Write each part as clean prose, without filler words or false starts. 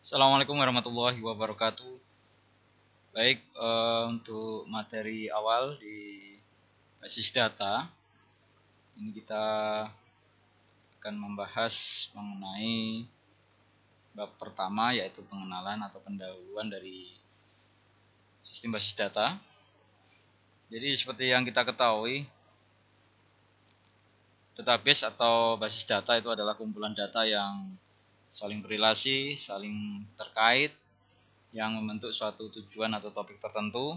Assalamualaikum warahmatullahi wabarakatuh. Baik, untuk materi awal di basis data, ini kita akan membahas mengenai bab pertama, yaitu pengenalan atau pendahuluan dari sistem basis data. Jadi seperti yang kita ketahui, database atau basis data itu adalah kumpulan data yang saling berrelasi, saling terkait, yang membentuk suatu tujuan atau topik tertentu.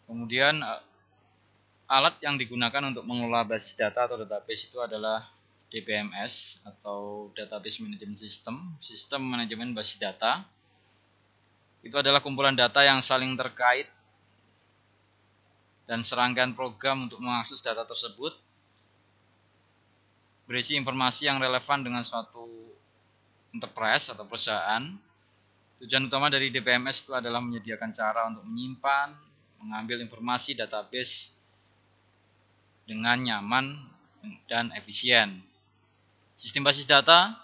Kemudian alat yang digunakan untuk mengelola basis data atau database itu adalah DBMS atau Database Management System, sistem manajemen basis data. Itu adalah kumpulan data yang saling terkait dan serangkaian program untuk mengakses data tersebut berisi informasi yang relevan dengan suatu enterprise atau perusahaan. Tujuan utama dari DBMS itu adalah menyediakan cara untuk menyimpan, mengambil informasi database dengan nyaman dan efisien. Sistem basis data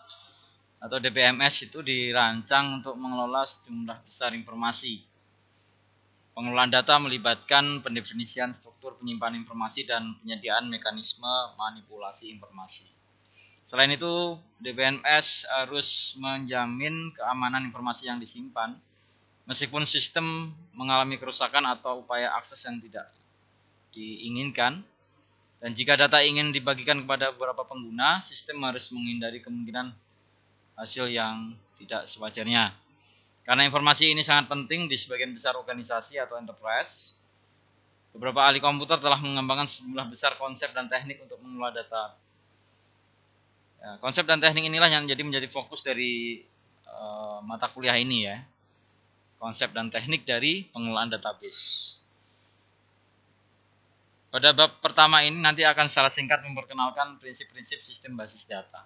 atau DBMS itu dirancang untuk mengelola sejumlah besar informasi. Pengelolaan data melibatkan pendefinisian struktur penyimpanan informasi dan penyediaan mekanisme manipulasi informasi. Selain itu, DBMS harus menjamin keamanan informasi yang disimpan, meskipun sistem mengalami kerusakan atau upaya akses yang tidak diinginkan. Dan jika data ingin dibagikan kepada beberapa pengguna, sistem harus menghindari kemungkinan hasil yang tidak sewajarnya. Karena informasi ini sangat penting di sebagian besar organisasi atau enterprise, beberapa ahli komputer telah mengembangkan sejumlah besar konsep dan teknik untuk mengelola data. Ya, konsep dan teknik inilah yang menjadi fokus dari mata kuliah ini ya. Konsep dan teknik dari pengelolaan database. Pada bab pertama ini nanti akan secara singkat memperkenalkan prinsip-prinsip sistem basis data.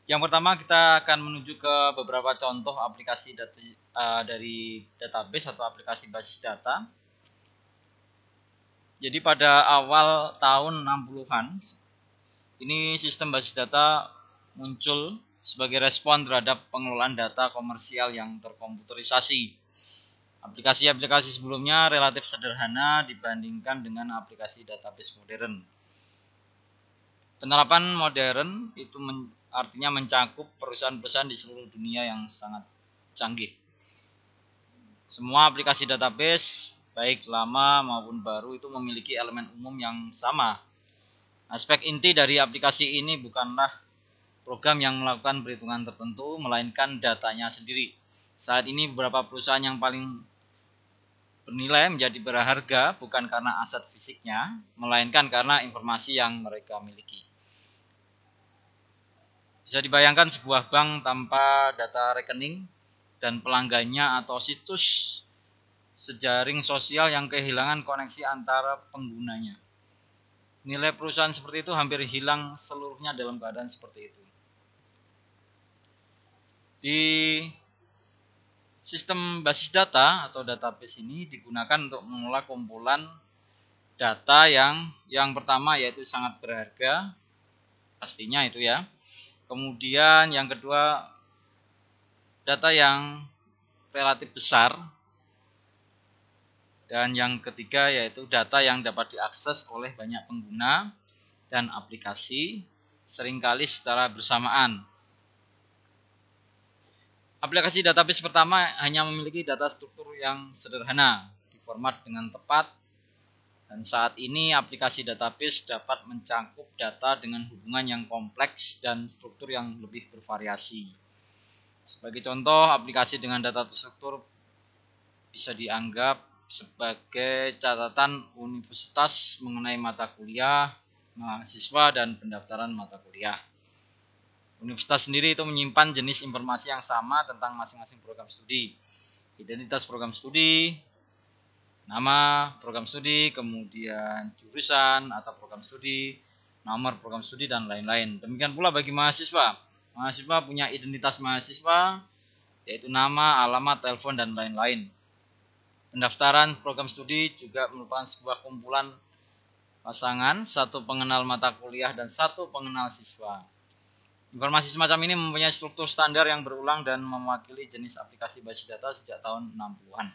Yang pertama kita akan menuju ke beberapa contoh aplikasi dari database atau aplikasi basis data. Jadi pada awal tahun 60-an, ini sistem basis data muncul sebagai respon terhadap pengelolaan data komersial yang terkomputerisasi. Aplikasi-aplikasi sebelumnya relatif sederhana dibandingkan dengan aplikasi database modern. Penerapan modern itu artinya mencakup perusahaan-perusahaan di seluruh dunia yang sangat canggih. Semua aplikasi database, baik lama maupun baru, itu memiliki elemen umum yang sama. Aspek inti dari aplikasi ini bukanlah program yang melakukan perhitungan tertentu, melainkan datanya sendiri. Saat ini beberapa perusahaan yang paling bernilai menjadi berharga bukan karena aset fisiknya, melainkan karena informasi yang mereka miliki. Bisa dibayangkan sebuah bank tanpa data rekening dan pelanggannya atau situs sejaring sosial yang kehilangan koneksi antara penggunanya. Nilai perusahaan seperti itu hampir hilang seluruhnya dalam keadaan seperti itu. Di sistem basis data atau database ini digunakan untuk mengelola kumpulan data yang pertama yaitu sangat berharga, pastinya itu ya. Kemudian yang kedua, data yang relatif besar. Dan yang ketiga yaitu data yang dapat diakses oleh banyak pengguna dan aplikasi, seringkali secara bersamaan. Aplikasi database pertama hanya memiliki data struktur yang sederhana, diformat dengan tepat, dan saat ini aplikasi database dapat mencakup data dengan hubungan yang kompleks dan struktur yang lebih bervariasi. Sebagai contoh, aplikasi dengan data terstruktur bisa dianggap sebagai catatan universitas mengenai mata kuliah, mahasiswa, dan pendaftaran mata kuliah. Universitas sendiri itu menyimpan jenis informasi yang sama tentang masing-masing program studi. Identitas program studi, nama program studi, kemudian jurusan atau program studi, nomor program studi, dan lain-lain. Demikian pula bagi mahasiswa. Mahasiswa punya identitas mahasiswa, yaitu nama, alamat, telepon, dan lain-lain. Pendaftaran program studi juga merupakan sebuah kumpulan pasangan, 1 pengenal mata kuliah, dan 1 pengenal siswa. Informasi semacam ini mempunyai struktur standar yang berulang dan mewakili jenis aplikasi basis data sejak tahun 60-an.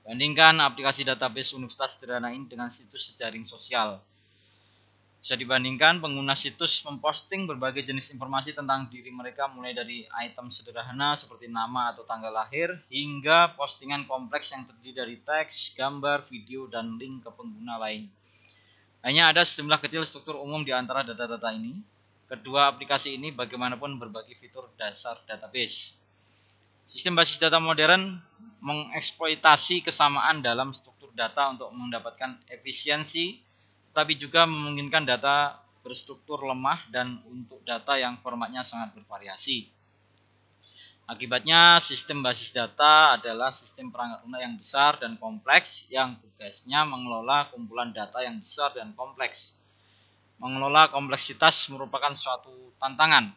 Bandingkan aplikasi database universitas sederhana ini dengan situs jejaring sosial. Bisa dibandingkan, pengguna situs memposting berbagai jenis informasi tentang diri mereka mulai dari item sederhana seperti nama atau tanggal lahir hingga postingan kompleks yang terdiri dari teks, gambar, video, dan link ke pengguna lain. Hanya ada sejumlah kecil struktur umum di antara data-data ini. Kedua aplikasi ini bagaimanapun berbagi fitur dasar database. Sistem basis data modern mengeksploitasi kesamaan dalam struktur data untuk mendapatkan efisiensi, tetapi juga memungkinkan data berstruktur lemah dan untuk data yang formatnya sangat bervariasi. Akibatnya, sistem basis data adalah sistem perangkat lunak yang besar dan kompleks yang tugasnya mengelola kumpulan data yang besar dan kompleks. Mengelola kompleksitas merupakan suatu tantangan,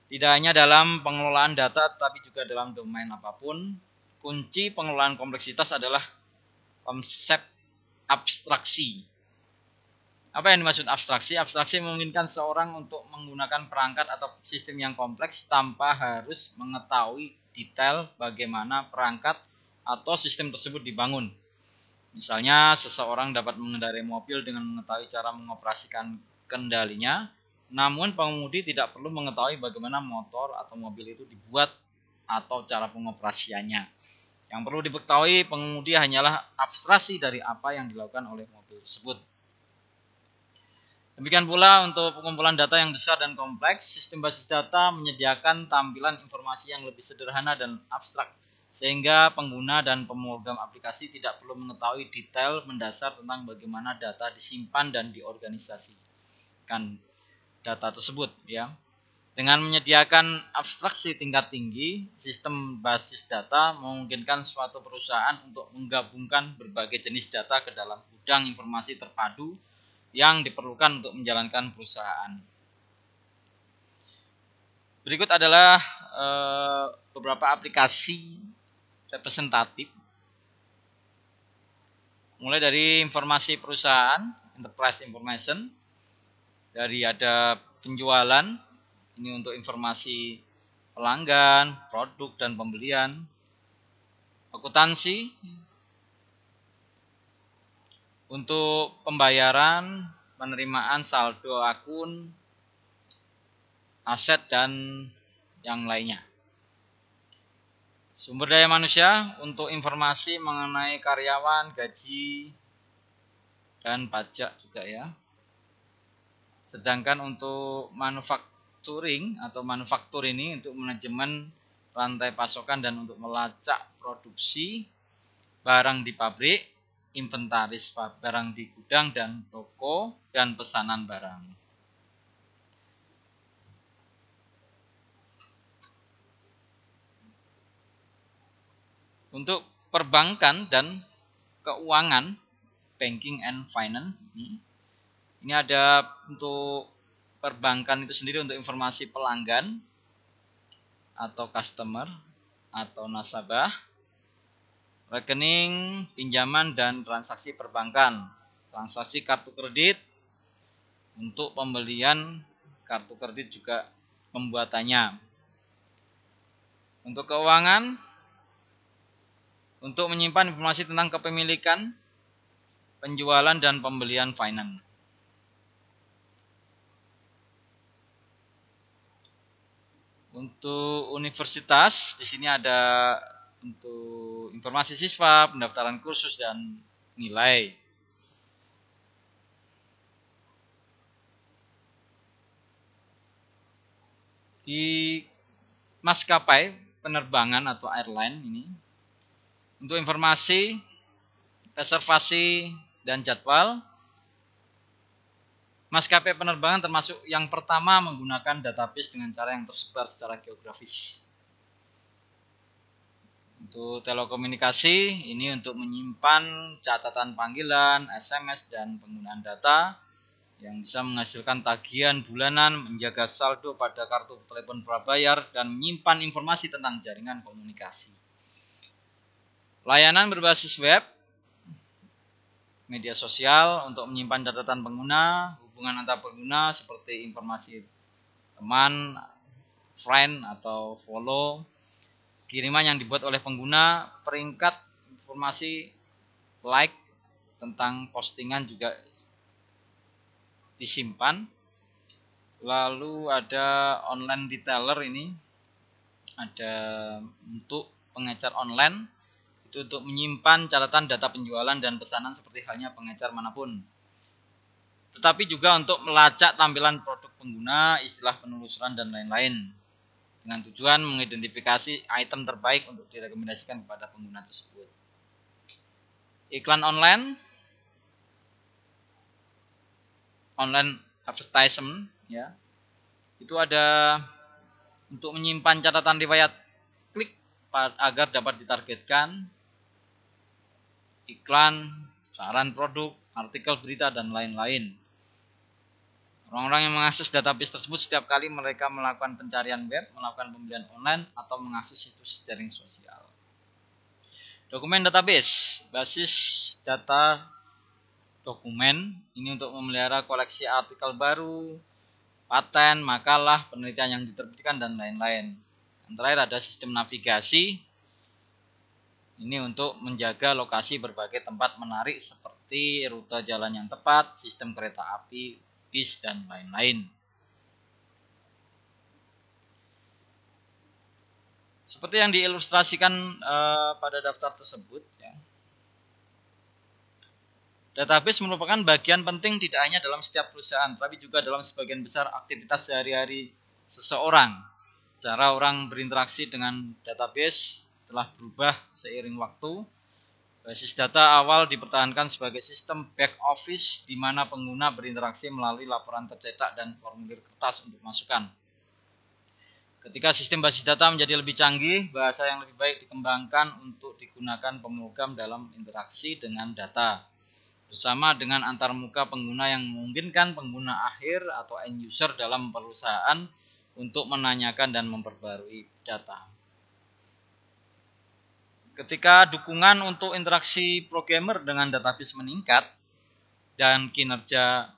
tidak hanya dalam pengelolaan data, tetapi juga dalam domain apapun. Kunci pengelolaan kompleksitas adalah konsep abstraksi. Apa yang dimaksud abstraksi? Abstraksi memungkinkan seorang untuk menggunakan perangkat atau sistem yang kompleks tanpa harus mengetahui detail bagaimana perangkat atau sistem tersebut dibangun. Misalnya, seseorang dapat mengendarai mobil dengan mengetahui cara mengoperasikan kendalinya, namun pengemudi tidak perlu mengetahui bagaimana motor atau mobil itu dibuat atau cara pengoperasiannya. Yang perlu diketahui pengemudi hanyalah abstraksi dari apa yang dilakukan oleh mobil tersebut. Demikian pula untuk pengumpulan data yang besar dan kompleks, sistem basis data menyediakan tampilan informasi yang lebih sederhana dan abstrak, sehingga pengguna dan pemegang aplikasi tidak perlu mengetahui detail mendasar tentang bagaimana data disimpan dan diorganisasikan data tersebut. Dengan menyediakan abstraksi tingkat tinggi, sistem basis data memungkinkan suatu perusahaan untuk menggabungkan berbagai jenis data ke dalam gudang informasi terpadu yang diperlukan untuk menjalankan perusahaan. Berikut adalah beberapa aplikasi representatif. Mulai dari informasi perusahaan, enterprise information, dari ada penjualan, ini untuk informasi pelanggan, produk, dan pembelian. Akuntansi, untuk pembayaran, penerimaan, saldo akun, aset, dan yang lainnya. Sumber daya manusia untuk informasi mengenai karyawan, gaji, dan pajak juga ya. Sedangkan untuk manufacturing atau manufaktur ini untuk manajemen rantai pasokan dan untuk melacak produksi barang di pabrik, inventaris barang di gudang dan toko, dan pesanan barang. Untuk perbankan dan keuangan, banking and finance, ini ada untuk perbankan itu sendiri untuk informasi pelanggan atau customer atau nasabah, rekening, pinjaman, dan transaksi perbankan. Transaksi kartu kredit, untuk pembelian kartu kredit juga pembuatannya. Untuk keuangan, untuk menyimpan informasi tentang kepemilikan, penjualan, dan pembelian finance. Untuk universitas, di sini ada untuk informasi siswa, pendaftaran kursus, dan nilai. Di maskapai penerbangan atau airline ini, untuk informasi, reservasi, dan jadwal, maskapai penerbangan termasuk yang pertama menggunakan database dengan cara yang tersebar secara geografis. Untuk telekomunikasi, ini untuk menyimpan catatan panggilan, SMS, dan penggunaan data yang bisa menghasilkan tagihan bulanan, menjaga saldo pada kartu telepon prabayar, dan menyimpan informasi tentang jaringan komunikasi. Layanan berbasis web, media sosial untuk menyimpan catatan pengguna, hubungan antar pengguna seperti informasi teman, friend atau follow, kiriman yang dibuat oleh pengguna, peringkat informasi like tentang postingan juga disimpan. Lalu ada online retailer, ini ada untuk pengecer online, itu untuk menyimpan catatan data penjualan dan pesanan seperti halnya pengecer manapun. Tetapi juga untuk melacak tampilan produk pengguna, istilah penelusuran dan lain-lain, dengan tujuan mengidentifikasi item terbaik untuk direkomendasikan kepada pengguna tersebut. Iklan online, online advertisement, ya, itu ada untuk menyimpan catatan riwayat klik agar dapat ditargetkan iklan, saran produk, artikel berita, dan lain-lain. Orang-orang yang mengakses database tersebut setiap kali mereka melakukan pencarian web, melakukan pembelian online, atau mengakses situs jaring sosial. Dokumen database, basis data dokumen, ini untuk memelihara koleksi artikel baru, paten, makalah, penelitian yang diterbitkan, dan lain-lain. Yang terakhir ada sistem navigasi, ini untuk menjaga lokasi berbagai tempat menarik seperti rute jalan yang tepat, sistem kereta api, bis, dan lain-lain. Seperti yang diilustrasikan pada daftar tersebut, ya. Database merupakan bagian penting tidak hanya dalam setiap perusahaan, tapi juga dalam sebagian besar aktivitas sehari-hari seseorang. Cara orang berinteraksi dengan database telah berubah seiring waktu. Basis data awal dipertahankan sebagai sistem back office di mana pengguna berinteraksi melalui laporan tercetak dan formulir kertas untuk masukan. Ketika sistem basis data menjadi lebih canggih, bahasa yang lebih baik dikembangkan untuk digunakan pemrogram dalam interaksi dengan data, bersama dengan antarmuka pengguna yang memungkinkan pengguna akhir atau end user dalam perusahaan untuk menanyakan dan memperbarui data. Ketika dukungan untuk interaksi programmer dengan database meningkat dan kinerja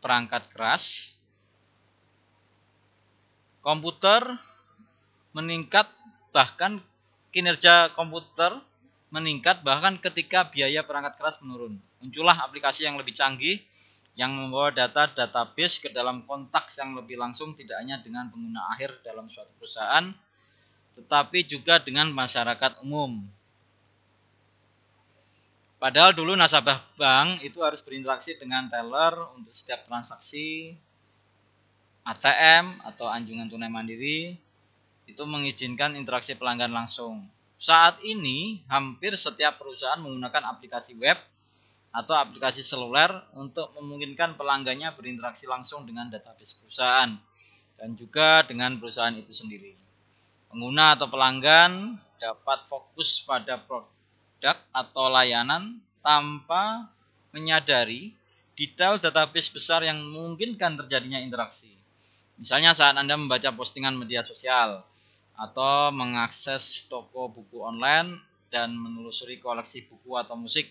perangkat keras, komputer meningkat, bahkan kinerja komputer meningkat bahkan ketika biaya perangkat keras menurun. Muncullah aplikasi yang lebih canggih yang membawa data database ke dalam konteks yang lebih langsung, tidak hanya dengan pengguna akhir dalam suatu perusahaan, tetapi juga dengan masyarakat umum. Padahal dulu nasabah bank itu harus berinteraksi dengan teller untuk setiap transaksi, ATM atau anjungan tunai mandiri, itu mengizinkan interaksi pelanggan langsung. Saat ini hampir setiap perusahaan menggunakan aplikasi web atau aplikasi seluler untuk memungkinkan pelanggannya berinteraksi langsung dengan database perusahaan dan juga dengan perusahaan itu sendiri. Pengguna atau pelanggan dapat fokus pada produk atau layanan tanpa menyadari detail database besar yang memungkinkan terjadinya interaksi. Misalnya saat Anda membaca postingan media sosial atau mengakses toko buku online dan menelusuri koleksi buku atau musik,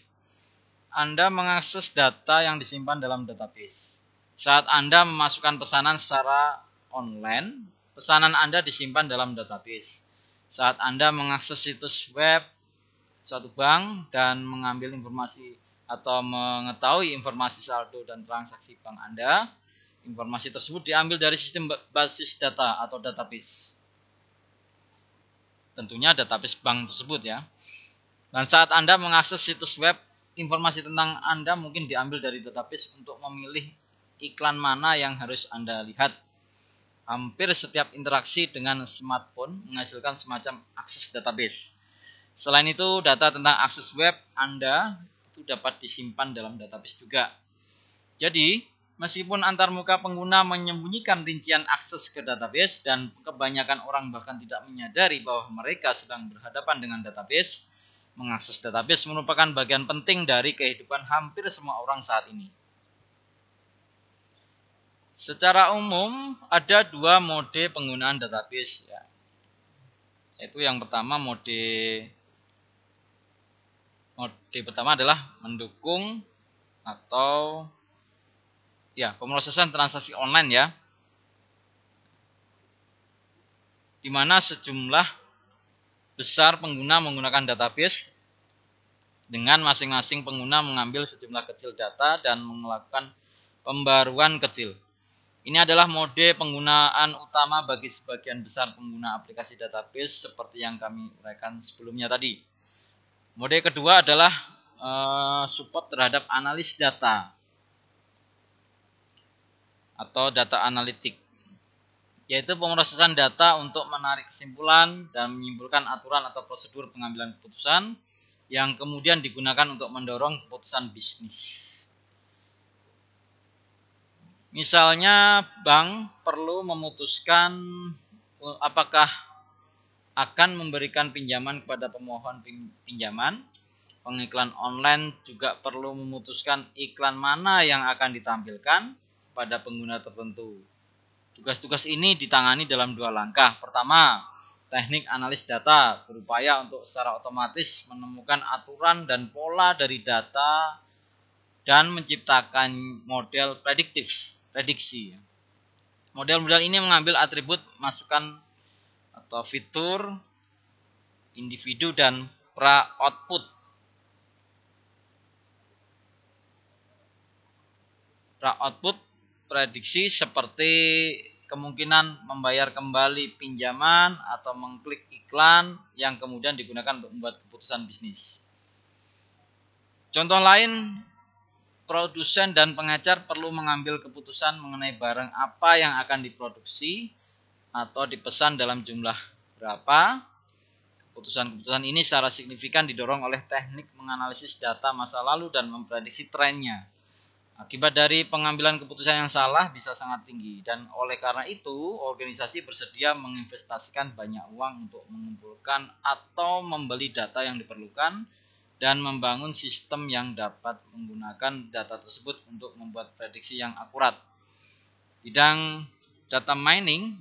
Anda mengakses data yang disimpan dalam database. Saat Anda memasukkan pesanan secara online, pesanan Anda disimpan dalam database. Saat Anda mengakses situs web suatu bank dan mengambil informasi atau mengetahui informasi saldo dan transaksi bank Anda, informasi tersebut diambil dari sistem basis data atau database. Tentunya database bank tersebut, ya. Dan saat Anda mengakses situs web, informasi tentang Anda mungkin diambil dari database untuk memilih iklan mana yang harus Anda lihat. Hampir setiap interaksi dengan smartphone menghasilkan semacam akses database. Selain itu, data tentang akses web Anda itu dapat disimpan dalam database juga. Jadi, meskipun antarmuka pengguna menyembunyikan rincian akses ke database dan kebanyakan orang bahkan tidak menyadari bahwa mereka sedang berhadapan dengan database, mengakses database merupakan bagian penting dari kehidupan hampir semua orang saat ini. Secara umum, ada dua mode penggunaan database, ya. Yaitu yang pertama, mode pertama adalah mendukung atau ya pemrosesan transaksi online ya, di mana sejumlah besar pengguna menggunakan database dengan masing-masing pengguna mengambil sejumlah kecil data dan melakukan pembaruan kecil. Ini adalah mode penggunaan utama bagi sebagian besar pengguna aplikasi database seperti yang kami uraikan sebelumnya tadi. Mode kedua adalah support terhadap analis data atau data analitik, yaitu pemrosesan data untuk menarik kesimpulan dan menyimpulkan aturan atau prosedur pengambilan keputusan yang kemudian digunakan untuk mendorong keputusan bisnis. Misalnya bank perlu memutuskan apakah akan memberikan pinjaman kepada pemohon pinjaman. Pengiklan online juga perlu memutuskan iklan mana yang akan ditampilkan pada pengguna tertentu. Tugas-tugas ini ditangani dalam 2 langkah. Pertama, teknik analis data berupaya untuk secara otomatis menemukan aturan dan pola dari data dan menciptakan model prediksi. Model-model ini mengambil atribut masukan atau fitur, individu, dan pra-output. Pra-output prediksi seperti kemungkinan membayar kembali pinjaman atau mengklik iklan yang kemudian digunakan untuk membuat keputusan bisnis. Contoh lain, produsen dan pengecer perlu mengambil keputusan mengenai barang apa yang akan diproduksi atau dipesan dalam jumlah berapa. Keputusan-keputusan ini secara signifikan didorong oleh teknik menganalisis data masa lalu dan memprediksi trennya. Akibat dari pengambilan keputusan yang salah bisa sangat tinggi, dan oleh karena itu organisasi bersedia menginvestasikan banyak uang untuk mengumpulkan atau membeli data yang diperlukan dan membangun sistem yang dapat menggunakan data tersebut untuk membuat prediksi yang akurat. Bidang data mining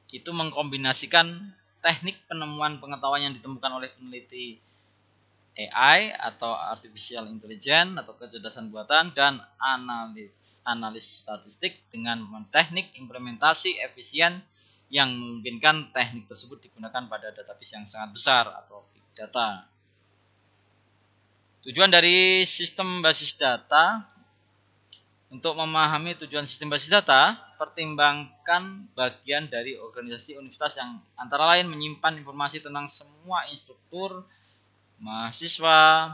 itu mengkombinasikan teknik penemuan pengetahuan yang ditemukan oleh peneliti AI atau Artificial Intelligence atau kecerdasan buatan dan analis statistik dengan teknik implementasi efisien yang memungkinkan teknik tersebut digunakan pada database yang sangat besar atau big data. Tujuan dari sistem basis data. Untuk memahami tujuan sistem basis data, pertimbangkan bagian dari organisasi universitas yang antara lain menyimpan informasi tentang semua instruktur, mahasiswa,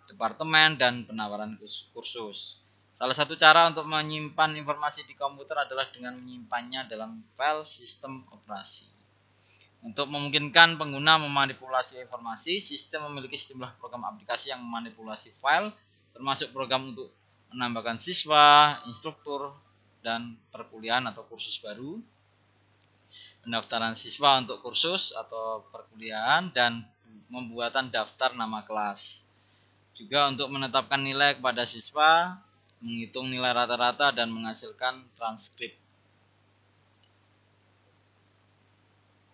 departemen, dan penawaran kursus. Salah satu cara untuk menyimpan informasi di komputer adalah dengan menyimpannya dalam file sistem operasi. Untuk memungkinkan pengguna memanipulasi informasi, sistem memiliki sejumlah program aplikasi yang memanipulasi file, termasuk program untuk menambahkan siswa, instruktur, dan perkuliahan atau kursus baru, pendaftaran siswa untuk kursus atau perkuliahan, dan pembuatan daftar nama kelas. Juga untuk menetapkan nilai kepada siswa, menghitung nilai rata-rata, dan menghasilkan transkrip.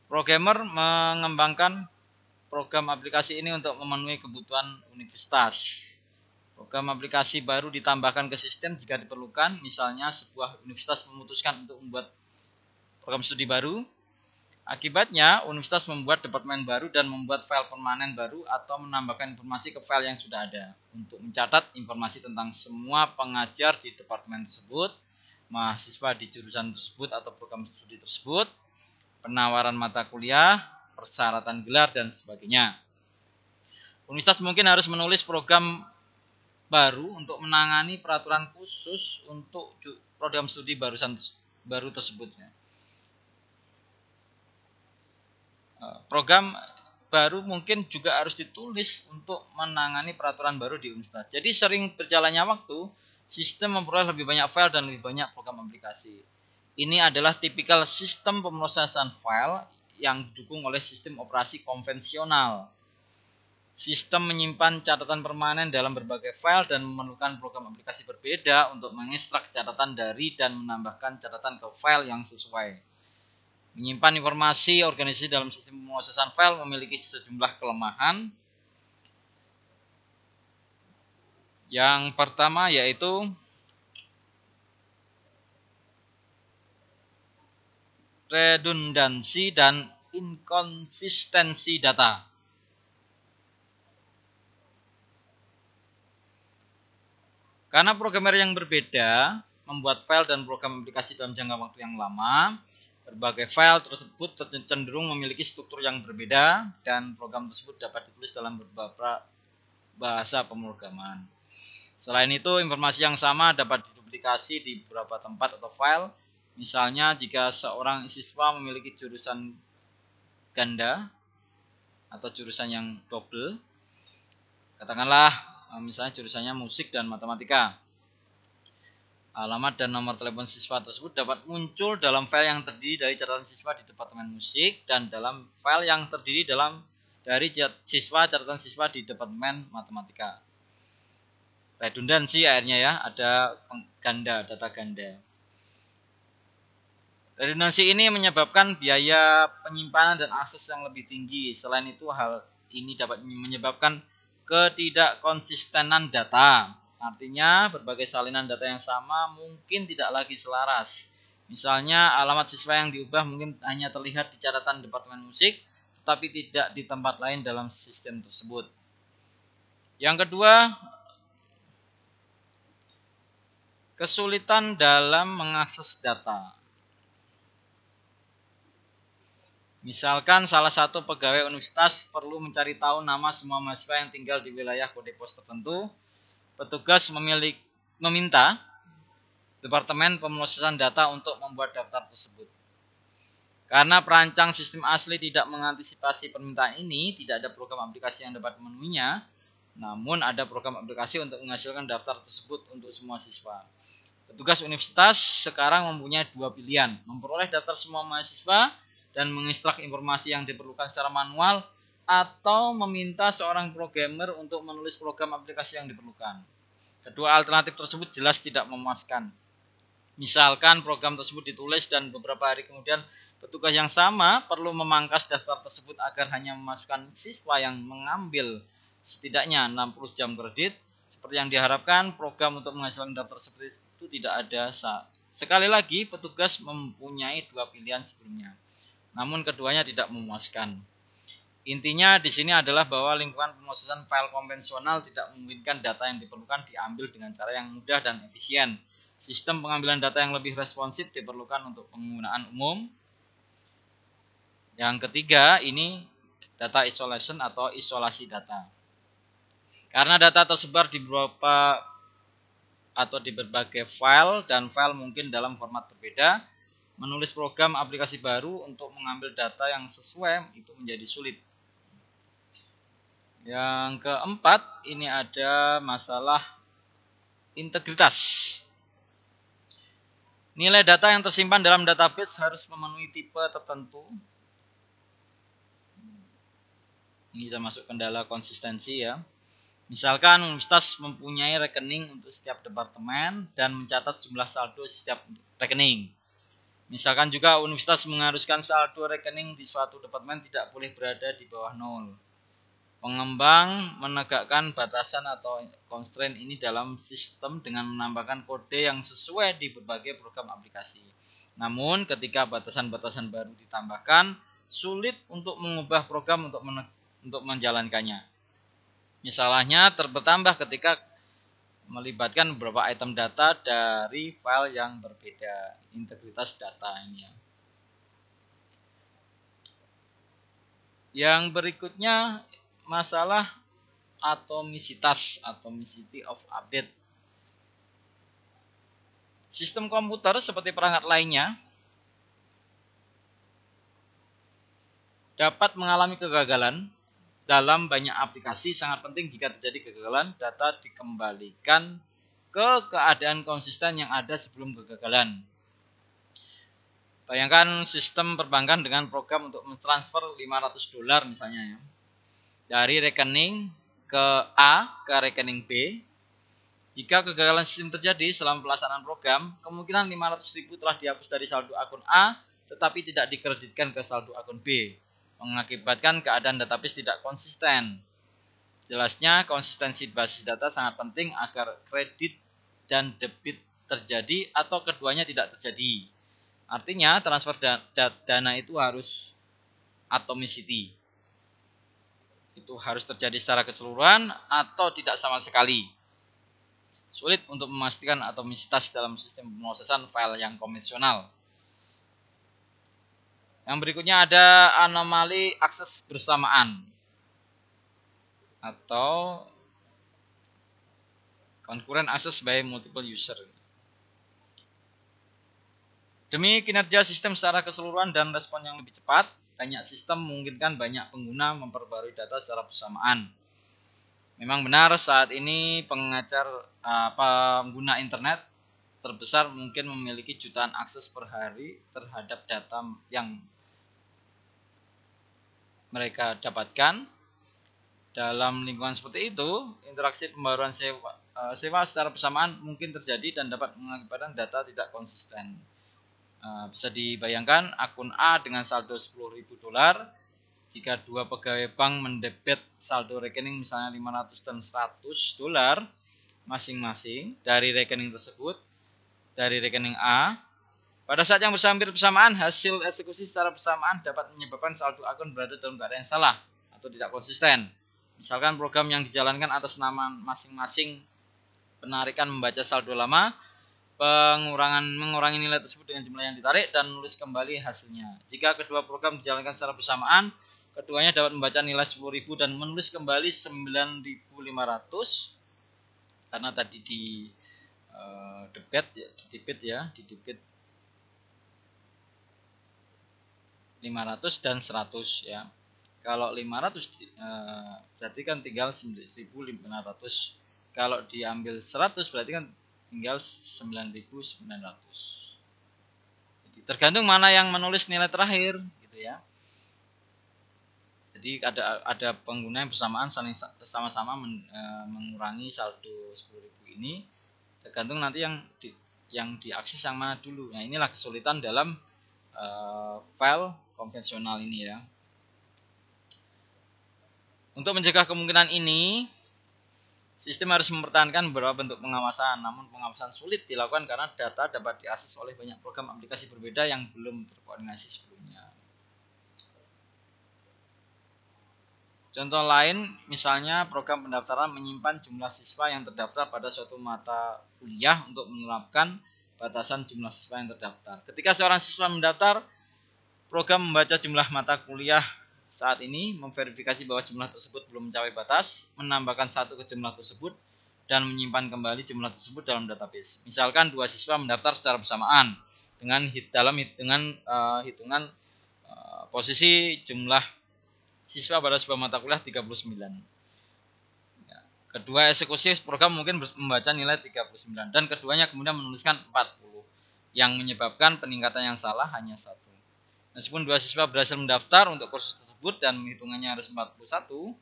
Programmer mengembangkan program aplikasi ini untuk memenuhi kebutuhan universitas. Program aplikasi baru ditambahkan ke sistem jika diperlukan, misalnya sebuah universitas memutuskan untuk membuat program studi baru. Akibatnya, universitas membuat departemen baru dan membuat file permanen baru atau menambahkan informasi ke file yang sudah ada untuk mencatat informasi tentang semua pengajar di departemen tersebut, mahasiswa di jurusan tersebut atau program studi tersebut, penawaran mata kuliah, persyaratan gelar, dan sebagainya. Universitas mungkin harus menulis program baru untuk menangani peraturan khusus untuk program studi baru tersebut. Program baru mungkin juga harus ditulis untuk menangani peraturan baru di universitas. Jadi sering berjalannya waktu, sistem memperoleh lebih banyak file dan lebih banyak program aplikasi. Ini adalah tipikal sistem pemrosesan file yang didukung oleh sistem operasi konvensional. Sistem menyimpan catatan permanen dalam berbagai file dan memerlukan program aplikasi berbeda untuk mengekstrak catatan dari dan menambahkan catatan ke file yang sesuai. Menyimpan informasi organisasi dalam sistem pemrosesan file memiliki sejumlah kelemahan. Yang pertama yaitu redundansi dan inkonsistensi data. Karena programmer yang berbeda membuat file dan program aplikasi dalam jangka waktu yang lama, berbagai file tersebut cenderung memiliki struktur yang berbeda dan program tersebut dapat ditulis dalam beberapa bahasa pemrograman. Selain itu, informasi yang sama dapat diduplikasi di beberapa tempat atau file. Misalnya, jika seorang siswa memiliki jurusan ganda atau jurusan yang double, katakanlah misalnya jurusannya musik dan matematika. Alamat dan nomor telepon siswa tersebut dapat muncul dalam file yang terdiri dari catatan siswa di departemen musik dan dalam file yang terdiri dari catatan siswa di departemen matematika. Redundansi akhirnya ya, ada data ganda. Redundansi ini menyebabkan biaya penyimpanan dan akses yang lebih tinggi. Selain itu, hal ini dapat menyebabkan ketidakkonsistenan data. Artinya, berbagai salinan data yang sama mungkin tidak lagi selaras. Misalnya, alamat siswa yang diubah mungkin hanya terlihat di catatan departemen musik, tetapi tidak di tempat lain dalam sistem tersebut. Yang kedua, kesulitan dalam mengakses data. Misalkan salah satu pegawai universitas perlu mencari tahu nama semua mahasiswa yang tinggal di wilayah kode pos tertentu. Petugas meminta Departemen Pemrosesan Data untuk membuat daftar tersebut. Karena perancang sistem asli tidak mengantisipasi permintaan ini, tidak ada program aplikasi yang dapat memenuhinya, namun ada program aplikasi untuk menghasilkan daftar tersebut untuk semua siswa. Petugas universitas sekarang mempunyai dua pilihan, memperoleh daftar semua mahasiswa dan mengekstrak informasi yang diperlukan secara manual, atau meminta seorang programmer untuk menulis program aplikasi yang diperlukan. Kedua alternatif tersebut jelas tidak memuaskan. Misalkan program tersebut ditulis dan beberapa hari kemudian petugas yang sama perlu memangkas daftar tersebut agar hanya memasukkan siswa yang mengambil setidaknya 60 jam kredit. Seperti yang diharapkan, program untuk menghasilkan daftar seperti itu tidak ada. Sekali lagi, petugas mempunyai dua pilihan sebelumnya, namun keduanya tidak memuaskan. Intinya di sini adalah bahwa lingkungan pemrosesan file konvensional tidak memungkinkan data yang diperlukan diambil dengan cara yang mudah dan efisien. Sistem pengambilan data yang lebih responsif diperlukan untuk penggunaan umum. Yang ketiga, ini data isolation atau isolasi data. Karena data tersebar di berbagai file dan file mungkin dalam format berbeda, menulis program aplikasi baru untuk mengambil data yang sesuai itu menjadi sulit. Yang keempat, ini ada masalah integritas. Nilai data yang tersimpan dalam database harus memenuhi tipe tertentu. Ini termasuk kendala konsistensi ya. Misalkan universitas mempunyai rekening untuk setiap departemen dan mencatat jumlah saldo setiap rekening. Misalkan juga universitas mengharuskan saldo rekening di suatu departemen tidak boleh berada di bawah 0. Pengembang menegakkan batasan atau constraint ini dalam sistem dengan menambahkan kode yang sesuai di berbagai program aplikasi. Namun ketika batasan-batasan baru ditambahkan, sulit untuk mengubah program untuk menjalankannya. Misalnya bertambah ketika melibatkan beberapa item data dari file yang berbeda. Integritas data ini ya. Yang berikutnya masalah atomisitas, atomicity of update. Sistem komputer seperti perangkat lainnya dapat mengalami kegagalan. Dalam banyak aplikasi sangat penting jika terjadi kegagalan, data dikembalikan ke keadaan konsisten yang ada sebelum kegagalan. Bayangkan sistem perbankan dengan program untuk mentransfer $500 misalnya ya. Dari rekening ke A ke rekening B. Jika kegagalan sistem terjadi selama pelaksanaan program, kemungkinan 500.000 telah dihapus dari saldo akun A, tetapi tidak dikreditkan ke saldo akun B, mengakibatkan keadaan database tidak konsisten. Jelasnya konsistensi basis data sangat penting agar kredit dan debit terjadi atau keduanya tidak terjadi. Artinya transfer dana itu harus atomicity. Itu harus terjadi secara keseluruhan atau tidak sama sekali. Sulit untuk memastikan atomisitas dalam sistem pemrosesan file yang konvensional. Yang berikutnya ada anomali akses bersamaan atau concurrent access by multiple user. Demi kinerja sistem secara keseluruhan dan respon yang lebih cepat, banyak sistem memungkinkan banyak pengguna memperbarui data secara bersamaan. Memang benar saat ini pengguna internet terbesar mungkin memiliki jutaan akses per hari terhadap data yang mereka dapatkan. Dalam lingkungan seperti itu, interaksi pembaruan sewa secara bersamaan mungkin terjadi dan dapat mengakibatkan data tidak konsisten. Bisa dibayangkan akun A dengan saldo $10.000. Jika dua pegawai bank mendebit saldo rekening misalnya $500 dan $100 masing-masing dari rekening tersebut, dari rekening A, pada saat yang hampir bersamaan, hasil eksekusi secara bersamaan dapat menyebabkan saldo akun berada dalam keadaan yang salah atau tidak konsisten. Misalkan program yang dijalankan atas nama masing-masing penarikan membaca saldo lama, mengurangi nilai tersebut dengan jumlah yang ditarik dan menulis kembali hasilnya. Jika kedua program dijalankan secara bersamaan, keduanya dapat membaca nilai 10.000 dan menulis kembali 9.500 karena tadi di debit 500 dan 100 ya. Kalau 500 berarti kan tinggal 9.500. Kalau diambil 100 berarti kan tinggal 9.900. Jadi tergantung mana yang menulis nilai terakhir gitu ya. Jadi ada pengguna yang bersamaan saling sama-sama mengurangi saldo 10.000 ini, tergantung nanti yang diakses yang mana dulu. Nah, inilah kesulitan dalam file konvensional ini ya. Untuk mencegah kemungkinan ini, sistem harus mempertahankan beberapa bentuk pengawasan. Namun pengawasan sulit dilakukan karena data dapat diakses oleh banyak program aplikasi berbeda yang belum terkoordinasi sebelumnya. Contoh lain, misalnya program pendaftaran menyimpan jumlah siswa yang terdaftar pada suatu mata kuliah untuk menerapkan batasan jumlah siswa yang terdaftar. Ketika seorang siswa mendaftar, program membaca jumlah mata kuliah saat ini, memverifikasi bahwa jumlah tersebut belum mencapai batas, menambahkan 1 ke jumlah tersebut, dan menyimpan kembali jumlah tersebut dalam database. Misalkan 2 siswa mendaftar secara bersamaan dengan hitungan posisi jumlah siswa pada sebuah mata kuliah 39. Kedua eksekusi program mungkin membaca nilai 39 dan keduanya kemudian menuliskan 40, yang menyebabkan peningkatan yang salah hanya 1. Meskipun 2 siswa berhasil mendaftar untuk kursus tersebut dan hitungannya harus 41,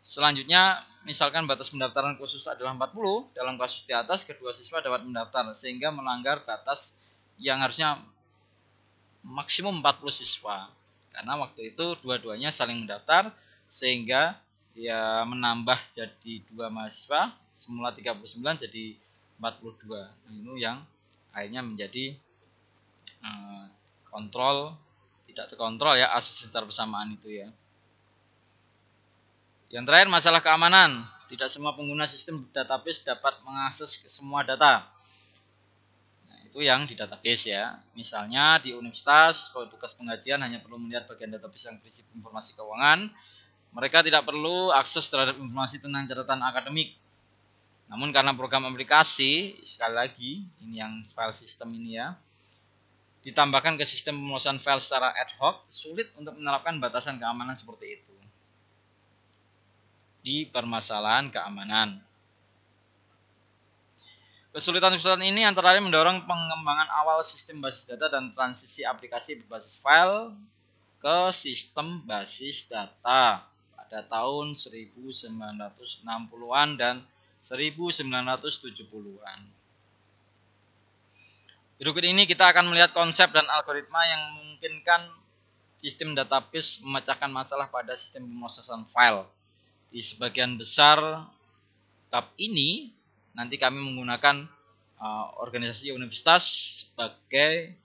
selanjutnya misalkan batas pendaftaran kursus adalah 40, dalam kasus di atas kedua siswa dapat mendaftar sehingga melanggar batas yang harusnya maksimum 40 siswa. Karena waktu itu dua-duanya saling mendaftar sehingga ya menambah jadi 2 mahasiswa, semula 39 jadi 42. Nah, ini yang akhirnya menjadi tidak terkontrol ya akses secara bersamaan itu ya. Yang terakhir masalah keamanan. Tidak semua pengguna sistem database dapat mengakses ke semua data. Nah, itu yang di database ya. Misalnya di universitas, petugas pengajian hanya perlu melihat bagian database yang berisi informasi keuangan. Mereka tidak perlu akses terhadap informasi tentang catatan akademik. Namun karena program aplikasi, sekali lagi ini yang file system ini ya, ditambahkan ke sistem pemrosesan file secara ad hoc, sulit untuk menerapkan batasan keamanan seperti itu di permasalahan keamanan. Kesulitan-kesulitan ini antara lain mendorong pengembangan awal sistem basis data dan transisi aplikasi berbasis file ke sistem basis data pada tahun 1960-an dan 1970-an. Berikut ini kita akan melihat konsep dan algoritma yang memungkinkan sistem database memecahkan masalah pada sistem pemrosesan file. Di sebagian besar bab ini nanti kami menggunakan organisasi universitas sebagai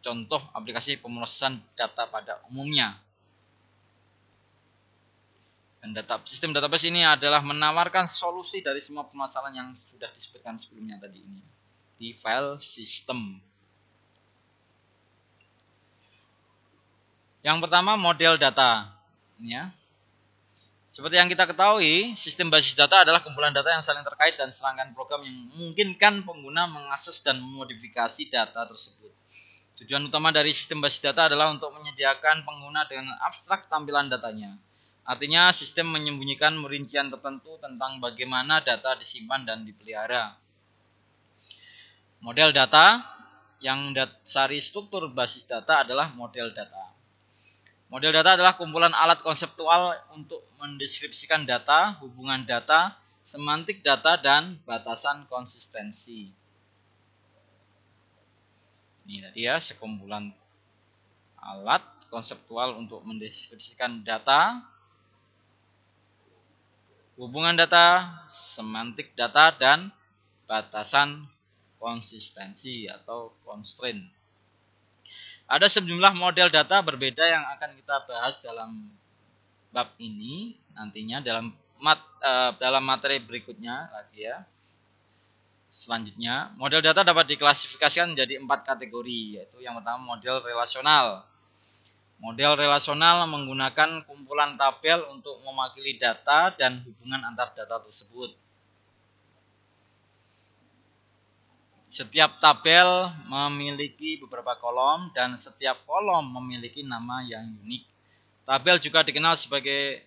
contoh aplikasi pemrosesan data pada umumnya. Dan sistem database ini adalah menawarkan solusi dari semua permasalahan yang sudah disebutkan sebelumnya tadi ini di file system. Yang pertama, model data. Ya. Seperti yang kita ketahui, sistem basis data adalah kumpulan data yang saling terkait dan serangkaian program yang memungkinkan pengguna mengakses dan memodifikasi data tersebut. Tujuan utama dari sistem basis data adalah untuk menyediakan pengguna dengan abstrak tampilan datanya. Artinya, sistem menyembunyikan rincian tertentu tentang bagaimana data disimpan dan dipelihara. Model data yang mendasari struktur basis data adalah model data. Model data adalah kumpulan alat konseptual untuk mendeskripsikan data, hubungan data, semantik data, dan batasan konsistensi. Ini tadi ya, sekumpulan alat konseptual untuk mendeskripsikan data, hubungan data, semantik data, dan batasan konsistensi atau constraint. Ada sejumlah model data berbeda yang akan kita bahas dalam bab ini nantinya dalam materi berikutnya lagi ya. Selanjutnya, model data dapat diklasifikasikan menjadi 4 kategori, yaitu yang pertama model relasional. Model relasional menggunakan kumpulan tabel untuk mewakili data dan hubungan antar data tersebut. Setiap tabel memiliki beberapa kolom dan setiap kolom memiliki nama yang unik. Tabel juga dikenal sebagai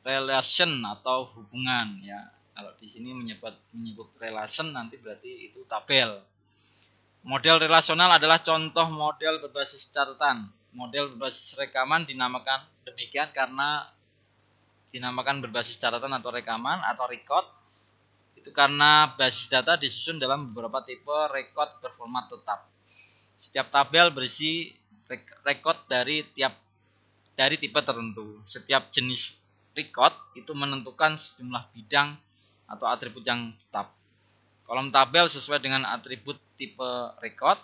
relation atau hubungan ya. Kalau di sini menyebut relation nanti berarti itu tabel. Model relasional adalah contoh model berbasis catatan. Model berbasis rekaman dinamakan demikian karena dinamakan berbasis catatan atau rekaman atau record. Itu karena basis data disusun dalam beberapa tipe record berformat tetap. Setiap tabel berisi record dari tipe tertentu. Setiap jenis record itu menentukan sejumlah bidang atau atribut yang tetap. Kolom tabel sesuai dengan atribut tipe record.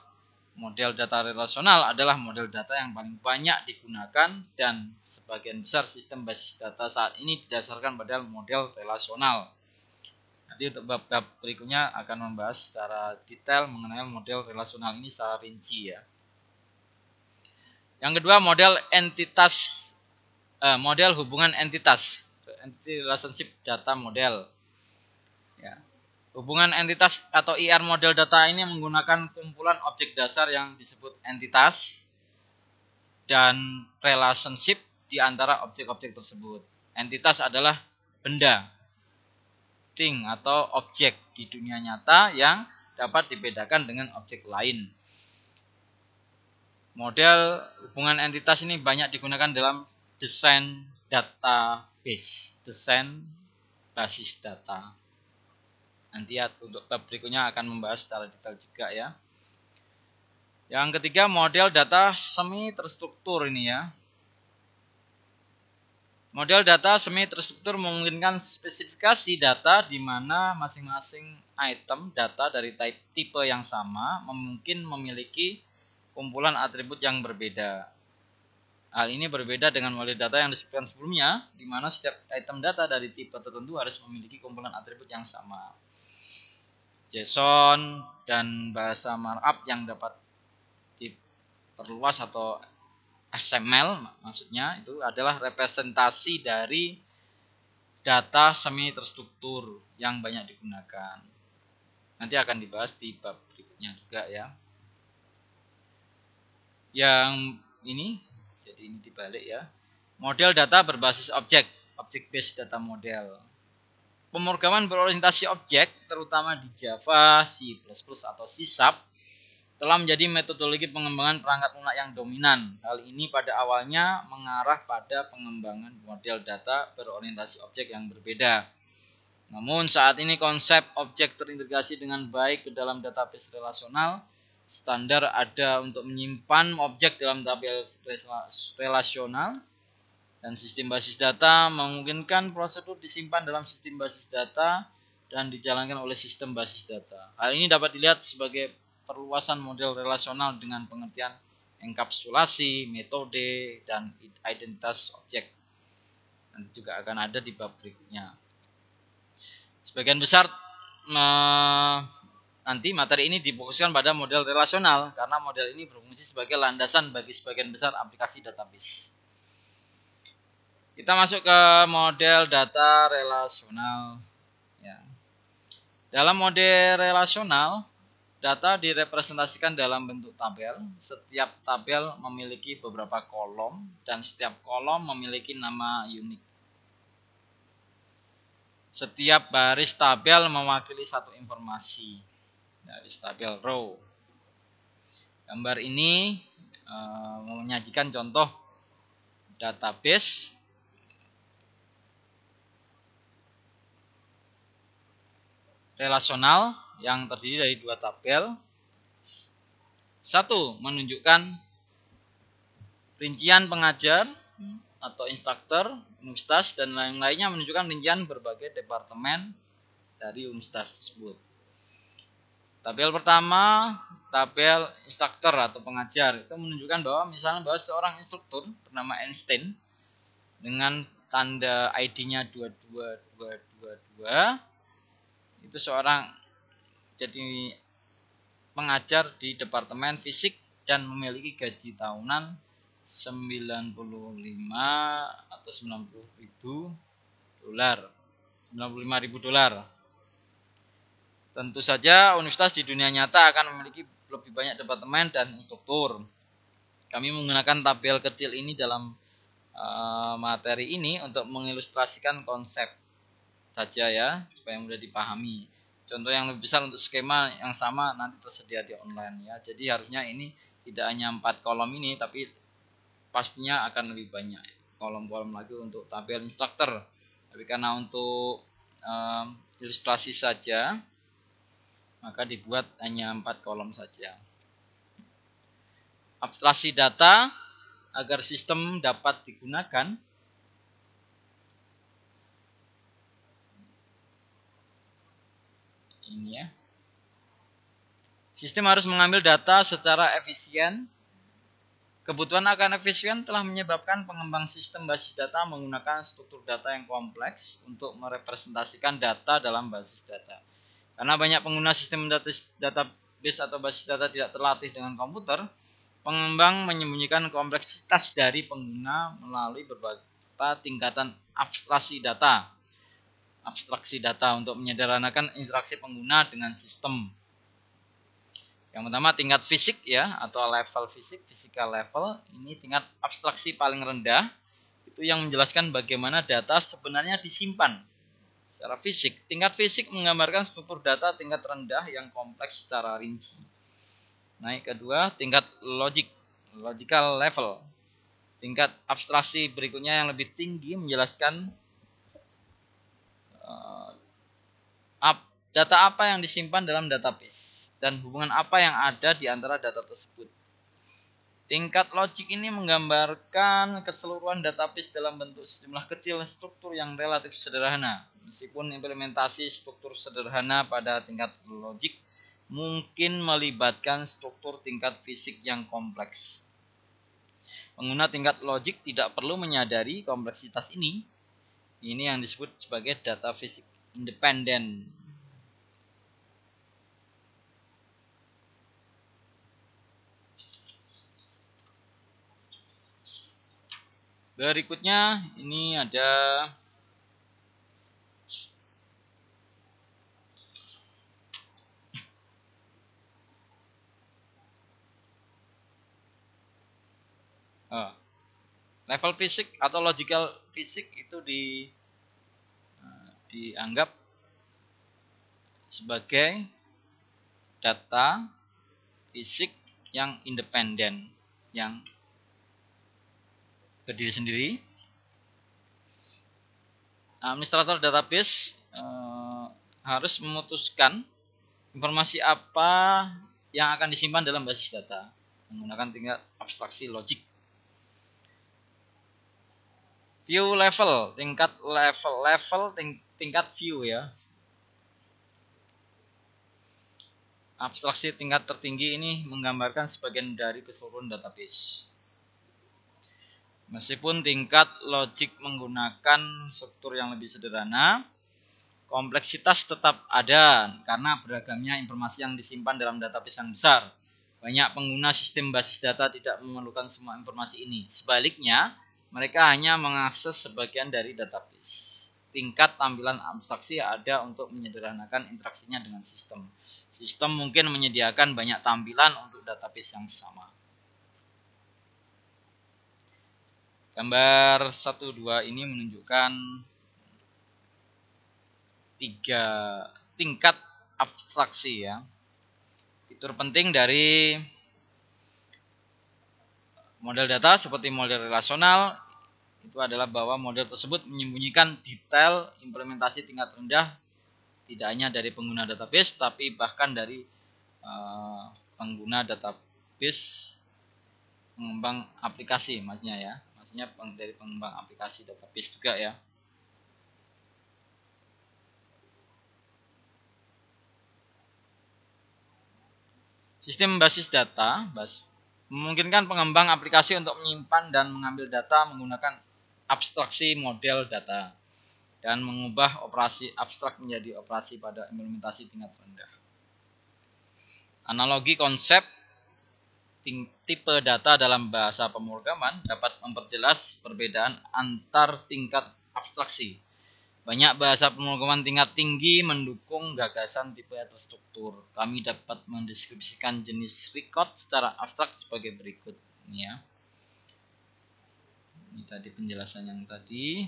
Model data relasional adalah model data yang paling banyak digunakan dan sebagian besar sistem basis data saat ini didasarkan pada model relasional. Nanti untuk bab-bab berikutnya akan membahas secara detail mengenai model relasional ini secara rinci ya. Yang kedua, model hubungan entitas, entity relationship data model. Ya. Hubungan entitas atau IR model data ini menggunakan kumpulan objek dasar yang disebut entitas dan relationship di antara objek-objek tersebut. Entitas adalah benda, thing atau objek di dunia nyata yang dapat dibedakan dengan objek lain. Model hubungan entitas ini banyak digunakan dalam desain database, desain basis data. Nanti ya, untuk bab berikutnya akan membahas secara detail juga ya. Yang ketiga, model data semi terstruktur ini ya. Model data semi terstruktur memungkinkan spesifikasi data di mana masing-masing item data dari tipe yang sama mungkin memiliki kumpulan atribut yang berbeda. Hal ini berbeda dengan model data yang disebutkan sebelumnya, di mana setiap item data dari tipe tertentu harus memiliki kumpulan atribut yang sama. JSON dan bahasa markup yang dapat diperluas atau XML maksudnya itu adalah representasi dari data semi terstruktur yang banyak digunakan. Nanti akan dibahas di bab berikutnya juga ya. Yang ini, jadi ini dibalik ya. Model data berbasis objek, object based data model. Pemrograman berorientasi objek, terutama di Java, C++ atau C#, telah menjadi metodologi pengembangan perangkat lunak yang dominan. Hal ini pada awalnya mengarah pada pengembangan model data berorientasi objek yang berbeda. Namun saat ini konsep objek terintegrasi dengan baik ke dalam database relasional. Standar ada untuk menyimpan objek dalam tabel relasional Dan sistem basis data memungkinkan prosedur disimpan dalam sistem basis data dan dijalankan oleh sistem basis data. Hal ini dapat dilihat sebagai perluasan model relasional dengan pengertian enkapsulasi, metode, dan identitas objek. Nanti juga akan ada di bab berikutnya. Sebagian besar nanti materi ini difokuskan pada model relasional karena model ini berfungsi sebagai landasan bagi sebagian besar aplikasi database. Kita masuk ke model data relasional. Ya. Dalam model relasional, data direpresentasikan dalam bentuk tabel. Setiap tabel memiliki beberapa kolom dan setiap kolom memiliki nama unik. Setiap baris tabel mewakili satu informasi. Baris tabel row. Gambar ini menyajikan contoh database relasional yang terdiri dari dua tabel. Satu, menunjukkan rincian pengajar atau instruktur universitas, dan lain-lainnya menunjukkan rincian berbagai departemen dari universitas tersebut. Tabel pertama, tabel instruktur atau pengajar, itu menunjukkan bahwa misalnya bahwa seorang instruktur bernama Einstein dengan tanda ID-nya 22222, itu seorang jadi pengajar di Departemen Fisik dan memiliki gaji tahunan 95 atau 90.000 dolar. 95.000 dolar. Tentu saja universitas di dunia nyata akan memiliki lebih banyak departemen dan instruktur. Kami menggunakan tabel kecil ini dalam materi ini untuk mengilustrasikan konsep saja ya, supaya mudah dipahami. Contoh yang lebih besar untuk skema yang sama nanti tersedia di online ya. Jadi harusnya ini tidak hanya 4 kolom ini, tapi pastinya akan lebih banyak kolom-kolom lagi untuk tabel instruktur. Tapi karena untuk ilustrasi saja, maka dibuat hanya 4 kolom saja. Abstraksi data agar sistem dapat digunakan. Ini ya. Sistem harus mengambil data secara efisien. Kebutuhan akan efisien telah menyebabkan pengembang sistem basis data menggunakan struktur data yang kompleks untuk merepresentasikan data dalam basis data. Karena banyak pengguna sistem database atau basis data tidak terlatih dengan komputer, pengembang menyembunyikan kompleksitas dari pengguna melalui berbagai tingkatan abstraksi data untuk menyederhanakan interaksi pengguna dengan sistem. Yang pertama tingkat fisik ya, atau level fisik, physical level. Ini tingkat abstraksi paling rendah, itu yang menjelaskan bagaimana data sebenarnya disimpan secara fisik. Tingkat fisik menggambarkan struktur data tingkat rendah yang kompleks secara rinci. Naik kedua, tingkat logical level. Tingkat abstraksi berikutnya yang lebih tinggi menjelaskan data apa yang disimpan dalam database dan hubungan apa yang ada di antara data tersebut. Tingkat logik ini menggambarkan keseluruhan database dalam bentuk sejumlah kecil struktur yang relatif sederhana. Meskipun implementasi struktur sederhana pada tingkat logik mungkin melibatkan struktur tingkat fisik yang kompleks. Pengguna tingkat logik tidak perlu menyadari kompleksitas ini. Ini yang disebut sebagai data fisik independen. Berikutnya ini ada level fisik atau logical fisik itu dianggap sebagai data fisik yang independen, yang berdiri sendiri. Administrator database harus memutuskan informasi apa yang akan disimpan dalam basis data menggunakan tingkat abstraksi logik. View level, tingkat tingkat view ya. Abstraksi tingkat tertinggi ini menggambarkan sebagian dari keseluruhan database. Meskipun tingkat logik menggunakan struktur yang lebih sederhana, kompleksitas tetap ada karena beragamnya informasi yang disimpan dalam database yang besar. Banyak pengguna sistem basis data tidak memerlukan semua informasi ini. Sebaliknya, mereka hanya mengakses sebagian dari database. Tingkat tampilan abstraksi ada untuk menyederhanakan interaksinya dengan sistem. Sistem mungkin menyediakan banyak tampilan untuk database yang sama. Gambar 1-2 ini menunjukkan 3 tingkat abstraksi ya. Fitur penting dari model data seperti model relasional itu adalah bahwa model tersebut menyembunyikan detail implementasi tingkat rendah tidak hanya dari pengguna database tapi bahkan dari pengguna database pengembang aplikasi maksudnya dari pengembang aplikasi database juga ya. Sistem basis data memungkinkan pengembang aplikasi untuk menyimpan dan mengambil data menggunakan abstraksi model data dan mengubah operasi abstrak menjadi operasi pada implementasi tingkat rendah. Analogi konsep tipe data dalam bahasa pemrograman dapat memperjelas perbedaan antar tingkat abstraksi. Banyak bahasa pemrograman tingkat tinggi mendukung gagasan tipe terstruktur. Kami dapat mendeskripsikan jenis record secara abstrak sebagai berikut. Ini ya. Ini tadi penjelasan yang tadi.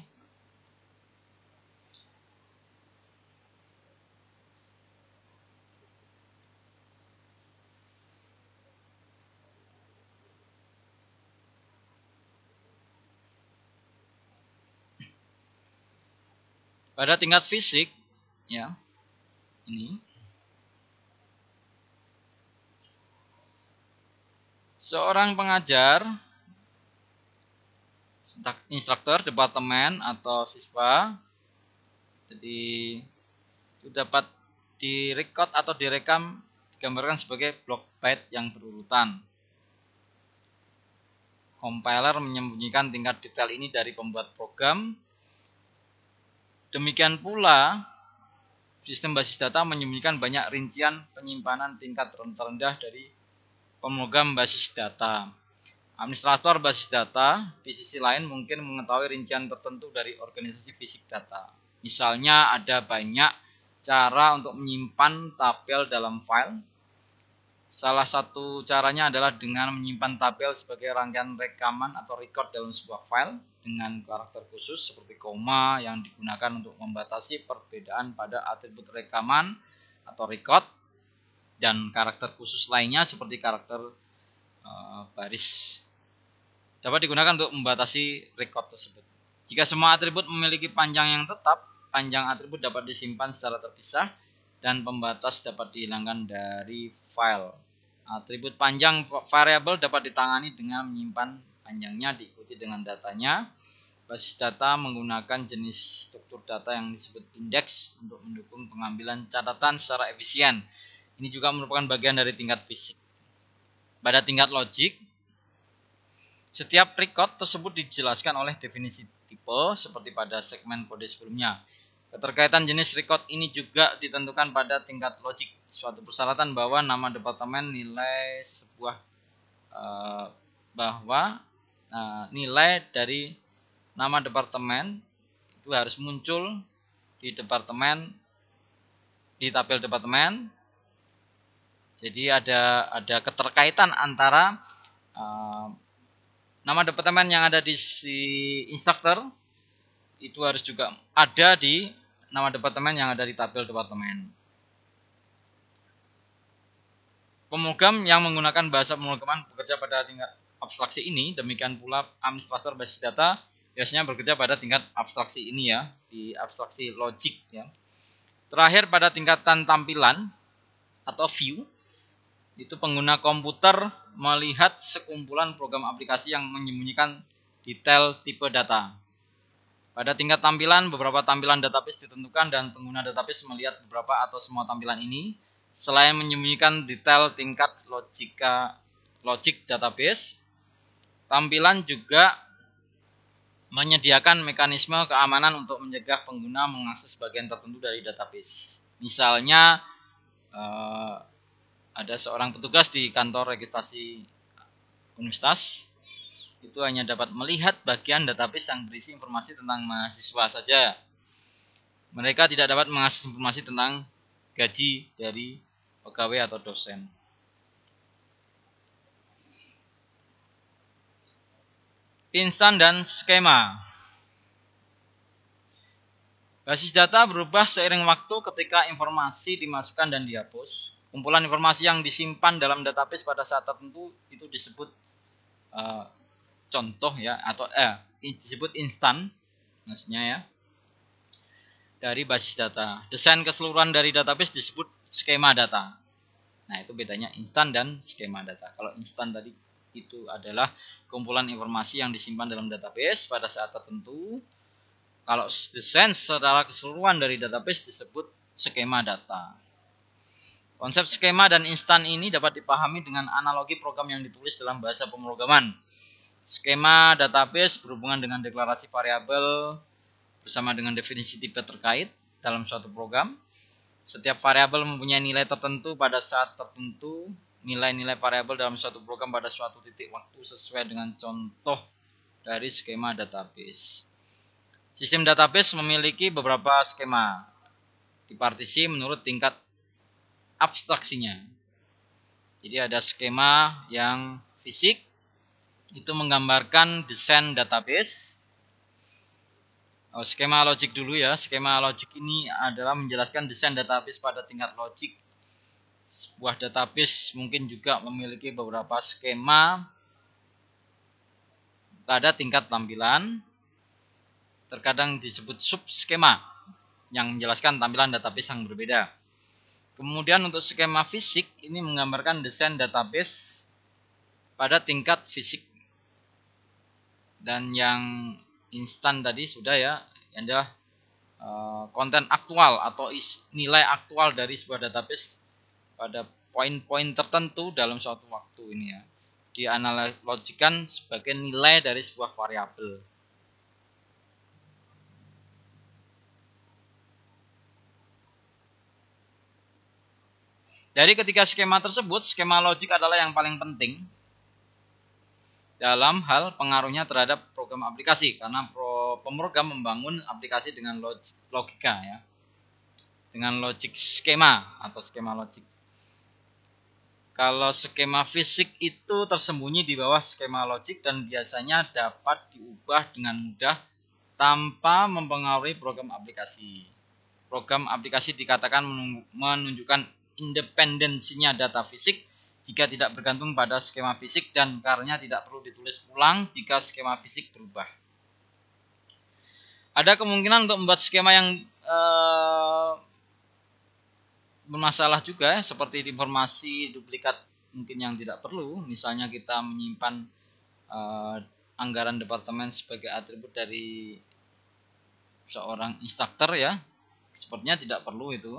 Pada tingkat fisik, ya, ini seorang pengajar, instruktur, departemen atau siswa, jadi itu dapat direkod atau direkam digambarkan sebagai blok byte yang berurutan. Compiler menyembunyikan tingkat detail ini dari pembuat program. Demikian pula, sistem basis data menyembunyikan banyak rincian penyimpanan tingkat terendah dari pemrogram basis data. Administrator basis data di sisi lain mungkin mengetahui rincian tertentu dari organisasi fisik data. Misalnya ada banyak cara untuk menyimpan tabel dalam file. Salah satu caranya adalah dengan menyimpan tabel sebagai rangkaian rekaman atau record dalam sebuah file dengan karakter khusus seperti koma yang digunakan untuk membatasi perbedaan pada atribut rekaman atau record dan karakter khusus lainnya seperti karakter baris dapat digunakan untuk membatasi record tersebut. Jika semua atribut memiliki panjang yang tetap, panjang atribut dapat disimpan secara terpisah dan pembatas dapat dihilangkan dari file. Atribut panjang variabel dapat ditangani dengan menyimpan panjangnya diikuti dengan datanya. Basis data menggunakan jenis struktur data yang disebut indeks untuk mendukung pengambilan catatan secara efisien. Ini juga merupakan bagian dari tingkat fisik. Pada tingkat logik, setiap record tersebut dijelaskan oleh definisi tipe seperti pada segmen kode sebelumnya. Keterkaitan jenis record ini juga ditentukan pada tingkat logik. Suatu persyaratan bahwa nama departemen nilai dari nama departemen itu harus muncul di tabel departemen. Jadi ada keterkaitan antara nama departemen yang ada di si instruktur itu harus juga ada di nama departemen yang ada di tabel departemen. Pemrogram yang menggunakan bahasa pemrograman bekerja pada tingkat abstraksi ini, demikian pula administrator basis data biasanya bekerja pada tingkat abstraksi ini ya, di abstraksi logik ya. Terakhir pada tingkatan tampilan atau view, itu pengguna komputer melihat sekumpulan program aplikasi yang menyembunyikan detail tipe data. Pada tingkat tampilan, beberapa tampilan database ditentukan dan pengguna database melihat beberapa atau semua tampilan ini. Selain menyembunyikan detail tingkat logik database, tampilan juga menyediakan mekanisme keamanan untuk mencegah pengguna mengakses bagian tertentu dari database. Misalnya, ada seorang petugas di kantor registrasi universitas, itu hanya dapat melihat bagian database yang berisi informasi tentang mahasiswa saja. Mereka tidak dapat mengakses informasi tentang gaji dari pegawai atau dosen. Instan dan skema. Basis data berubah seiring waktu ketika informasi dimasukkan dan dihapus. Kumpulan informasi yang disimpan dalam database pada saat tertentu itu disebut contoh ya, atau disebut instan maksudnya ya, dari basis data. Desain keseluruhan dari database disebut skema data. Nah, itu bedanya instan dan skema data. Kalau instan tadi itu adalah kumpulan informasi yang disimpan dalam database pada saat tertentu. Kalau desain secara keseluruhan dari database disebut skema data. Konsep skema dan instan ini dapat dipahami dengan analogi program yang ditulis dalam bahasa pemrograman. Skema database berhubungan dengan deklarasi variabel bersama dengan definisi tipe terkait dalam suatu program. Setiap variabel mempunyai nilai tertentu pada saat tertentu. Nilai-nilai variabel dalam suatu program pada suatu titik waktu sesuai dengan contoh dari skema database. Sistem database memiliki beberapa skema, dipartisi menurut tingkat abstraksinya. Jadi ada skema yang fisik, itu menggambarkan desain database. Skema logik dulu ya. Skema logik ini adalah menjelaskan desain database pada tingkat logik. Sebuah database mungkin juga memiliki beberapa skema pada tingkat tampilan. Terkadang disebut subskema yang menjelaskan tampilan database yang berbeda. Kemudian untuk skema fisik ini menggambarkan desain database pada tingkat fisik. Dan yang instan tadi sudah ya, yang adalah konten aktual atau nilai aktual dari sebuah database pada poin-poin tertentu dalam suatu waktu ini ya. Dianalogikan sebagai nilai dari sebuah variabel. Jadi ketika skema tersebut, skema logik adalah yang paling penting dalam hal pengaruhnya terhadap program aplikasi, karena pemrogram membangun aplikasi dengan logika ya, dengan logik skema atau skema logik. Kalau skema fisik itu tersembunyi di bawah skema logik dan biasanya dapat diubah dengan mudah tanpa mempengaruhi program aplikasi. Program aplikasi dikatakan menunjukkan independensinya data fisik jika tidak bergantung pada skema fisik dan karenanya tidak perlu ditulis ulang jika skema fisik berubah. Ada kemungkinan untuk membuat skema yang bermasalah juga, seperti informasi duplikat mungkin yang tidak perlu. Misalnya kita menyimpan anggaran departemen sebagai atribut dari seorang instruktur ya, sepertinya tidak perlu itu.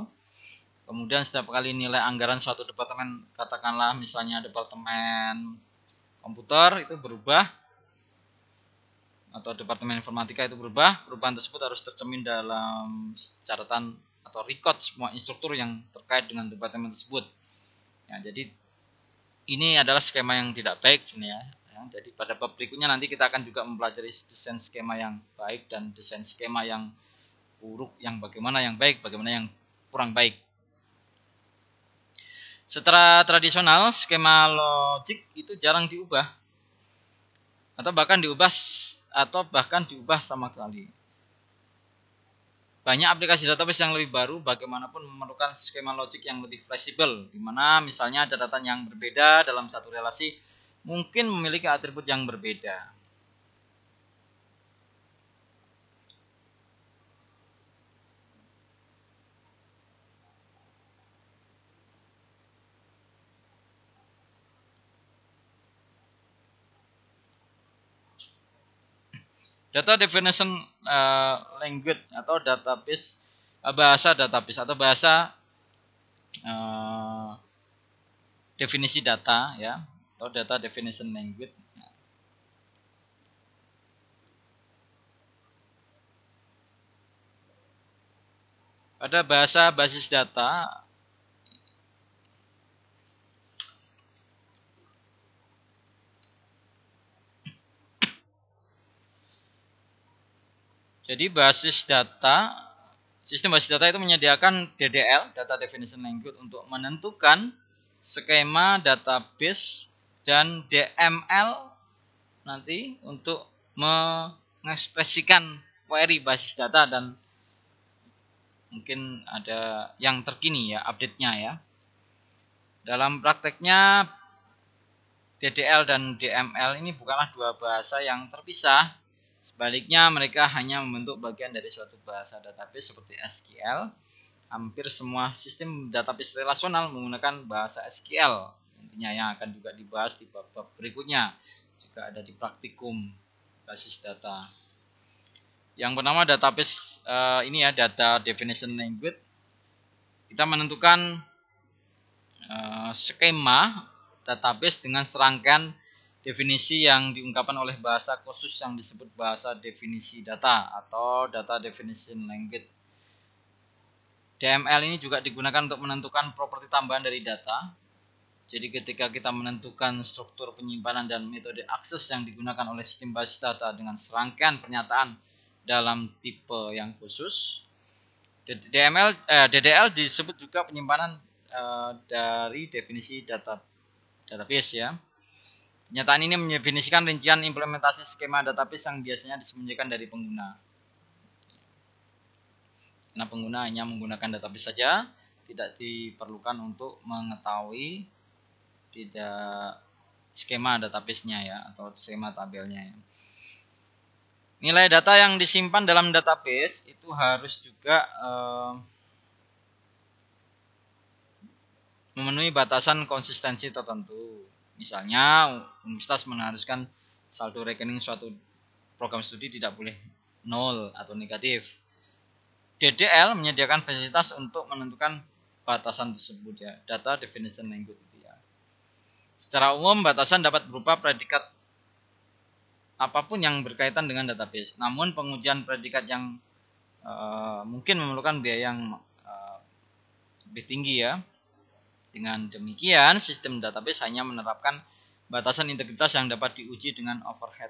Kemudian setiap kali nilai anggaran suatu departemen, katakanlah misalnya departemen komputer itu berubah atau departemen informatika itu berubah, perubahan tersebut harus tercermin dalam catatan atau record semua instruktur yang terkait dengan departemen tersebut. Ya, jadi ini adalah skema yang tidak baik sebenarnya. Ya, jadi pada bab berikutnya nanti kita akan juga mempelajari desain skema yang baik dan desain skema yang buruk, yang bagaimana yang baik, bagaimana yang kurang baik. Secara tradisional, skema logik itu jarang diubah atau bahkan diubah sama sekali. Banyak aplikasi database yang lebih baru bagaimanapun memerlukan skema logik yang lebih fleksibel, di mana misalnya catatan yang berbeda dalam satu relasi mungkin memiliki atribut yang berbeda. Data definition language atau database, bahasa database atau bahasa definisi data ya, atau data definition language. Pada bahasa basis data jadi sistem basis data itu menyediakan DDL, Data Definition Language, untuk menentukan skema database, dan DML nanti untuk mengekspresikan query basis data dan mungkin ada yang terkini ya, update-nya ya. Dalam prakteknya DDL dan DML ini bukanlah dua bahasa yang terpisah. Sebaliknya mereka hanya membentuk bagian dari suatu bahasa database seperti SQL. Hampir semua sistem database relasional menggunakan bahasa SQL. Intinya yang akan juga dibahas di bab-bab berikutnya. Juga ada di praktikum basis data. Yang pertama database ini ya, Data Definition Language. Kita menentukan skema database dengan serangkaian definisi yang diungkapkan oleh bahasa khusus yang disebut bahasa definisi data atau Data Definition Language. DML ini juga digunakan untuk menentukan properti tambahan dari data. Jadi ketika kita menentukan struktur penyimpanan dan metode akses yang digunakan oleh sistem basis data dengan serangkaian pernyataan dalam tipe yang khusus, DDL disebut juga penyimpanan dari definisi database ya. Pernyataan ini mendefinisikan rincian implementasi skema database yang biasanya disembunyikan dari pengguna. Karena pengguna hanya menggunakan database saja, tidak diperlukan untuk mengetahui tidak skema database-nya ya, atau skema tabelnya ya. Nilai data yang disimpan dalam database itu harus juga memenuhi batasan konsistensi tertentu. Misalnya, universitas mengharuskan saldo rekening suatu program studi tidak boleh 0 atau negatif. DDL menyediakan fasilitas untuk menentukan batasan tersebut ya, Data Definition Language ya. Secara umum batasan dapat berupa predikat apapun yang berkaitan dengan database. Namun pengujian predikat yang mungkin memerlukan biaya yang lebih tinggi ya. Dengan demikian, sistem database hanya menerapkan batasan integritas yang dapat diuji dengan overhead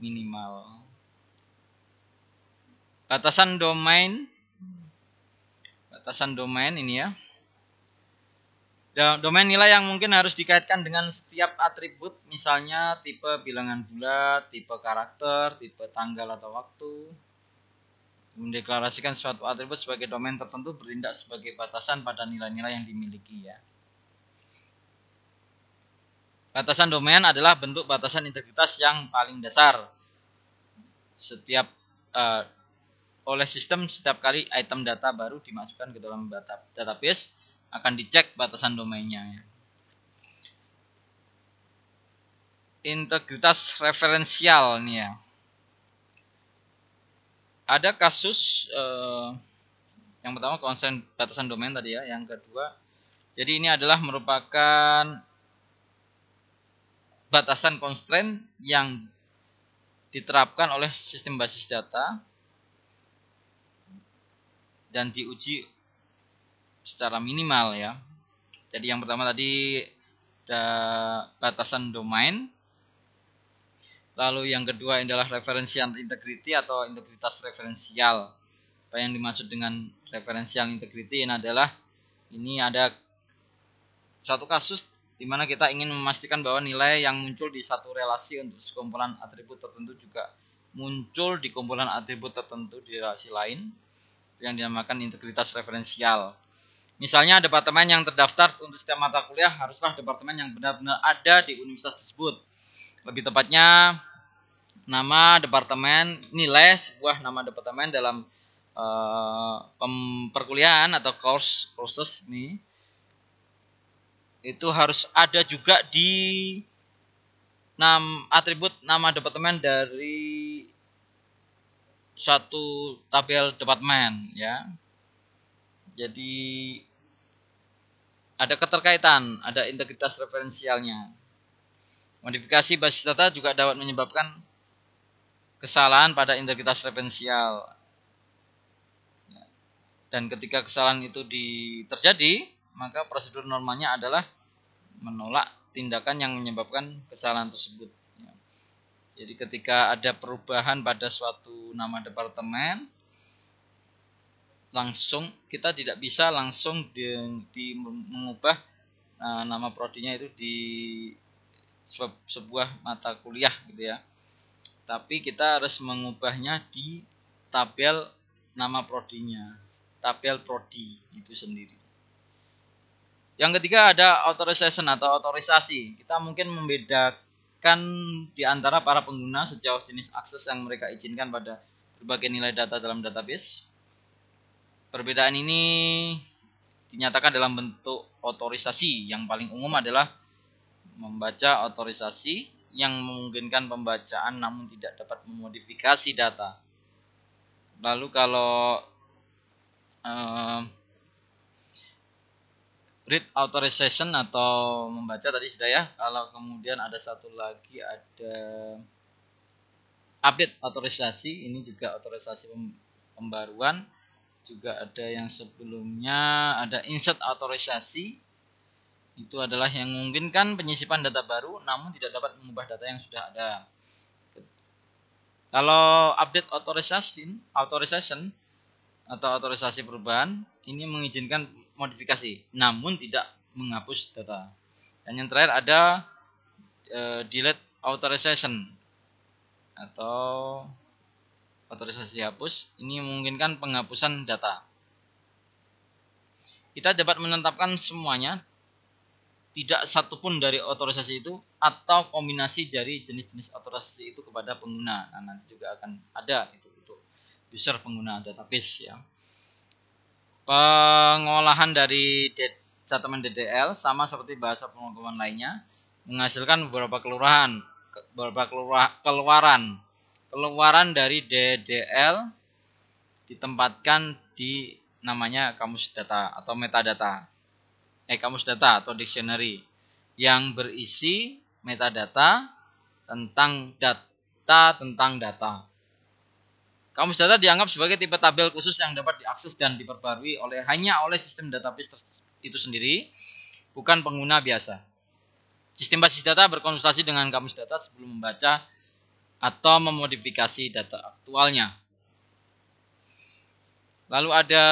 minimal. Batasan domain ini ya. Domain nilai yang mungkin harus dikaitkan dengan setiap atribut, misalnya tipe bilangan bulat, tipe karakter, tipe tanggal atau waktu. Mendeklarasikan suatu atribut sebagai domain tertentu bertindak sebagai batasan pada nilai-nilai yang dimiliki ya. Batasan domain adalah bentuk batasan integritas yang paling dasar. Oleh sistem, setiap kali item data baru dimasukkan ke dalam database, akan dicek batasan domainnya. Integritas referensial nih ya. Ada kasus yang pertama konsen batasan domain tadi ya, yang kedua. Jadi ini adalah merupakan batasan constraint yang diterapkan oleh sistem basis data dan diuji secara minimal ya. Jadi yang pertama tadi batasan domain. Lalu yang kedua adalah referential integrity atau integritas referensial. Apa yang dimaksud dengan referential integrity ini ada suatu kasus di mana kita ingin memastikan bahwa nilai yang muncul di satu relasi untuk sekumpulan atribut tertentu juga muncul di kumpulan atribut tertentu di relasi lain, yang dinamakan integritas referensial. Misalnya departemen yang terdaftar untuk setiap mata kuliah haruslah departemen yang benar-benar ada di universitas tersebut. Lebih tepatnya nama departemen, nilai sebuah nama departemen dalam perkuliahan atau courses nih, itu harus ada juga di atribut nama departemen dari suatu tabel departemen ya. Jadi ada keterkaitan, ada integritas referensialnya. Modifikasi basis data juga dapat menyebabkan kesalahan pada integritas referensial. Dan ketika kesalahan itu terjadi, maka prosedur normalnya adalah menolak tindakan yang menyebabkan kesalahan tersebut. Jadi ketika ada perubahan pada suatu nama departemen, langsung kita tidak bisa langsung mengubah nama prodinya itu di sebuah mata kuliah gitu ya. Tapi kita harus mengubahnya di tabel nama prodinya, tabel prodi itu sendiri. Yang ketiga ada authorization atau otorisasi. Kita mungkin membedakan di antara para pengguna sejauh jenis akses yang mereka izinkan pada berbagai nilai data dalam database. Perbedaan ini dinyatakan dalam bentuk otorisasi. Yang paling umum adalah membaca otorisasi yang memungkinkan pembacaan namun tidak dapat memodifikasi data. Lalu kalau read authorization atau membaca tadi sudah ya. Kalau kemudian ada satu lagi ada update authorization, ini juga otorisasi pembaruan. Juga ada yang sebelumnya ada insert authorization. Itu adalah yang memungkinkan penyisipan data baru namun tidak dapat mengubah data yang sudah ada. Kalau update authorization atau otorisasi perubahan ini mengizinkan modifikasi namun tidak menghapus data. Dan yang terakhir ada delete authorization atau otorisasi hapus, ini memungkinkan penghapusan data. Kita dapat menetapkan semuanya, tidak satupun dari otorisasi itu atau kombinasi dari jenis-jenis otorisasi itu kepada pengguna. Nah, nanti juga akan ada itu untuk user pengguna database ya. Pengolahan dari statement DDL sama seperti bahasa pemrograman lainnya menghasilkan beberapa keluaran dari DDL ditempatkan di namanya kamus data atau metadata. Kamus data atau dictionary yang berisi metadata tentang data. Kamus data dianggap sebagai tipe tabel khusus yang dapat diakses dan diperbarui hanya oleh sistem database itu sendiri, bukan pengguna biasa. Sistem basis data berkonsultasi dengan kamus data sebelum membaca atau memodifikasi data aktualnya. Lalu ada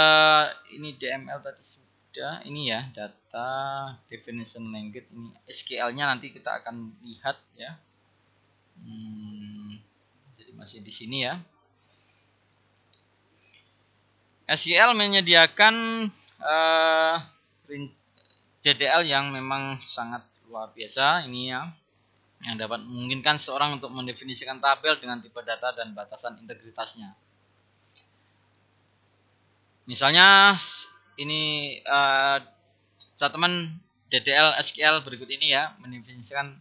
ini DML tadi sudah, ini ya data definition language, ini SQL-nya nanti kita akan lihat ya. Jadi masih di sini ya. SQL menyediakan DDL yang memang sangat luar biasa ini ya, yang dapat memungkinkan seorang untuk mendefinisikan tabel dengan tipe data dan batasan integritasnya. Misalnya ini statement DDL SQL berikut ini ya, mendefinisikan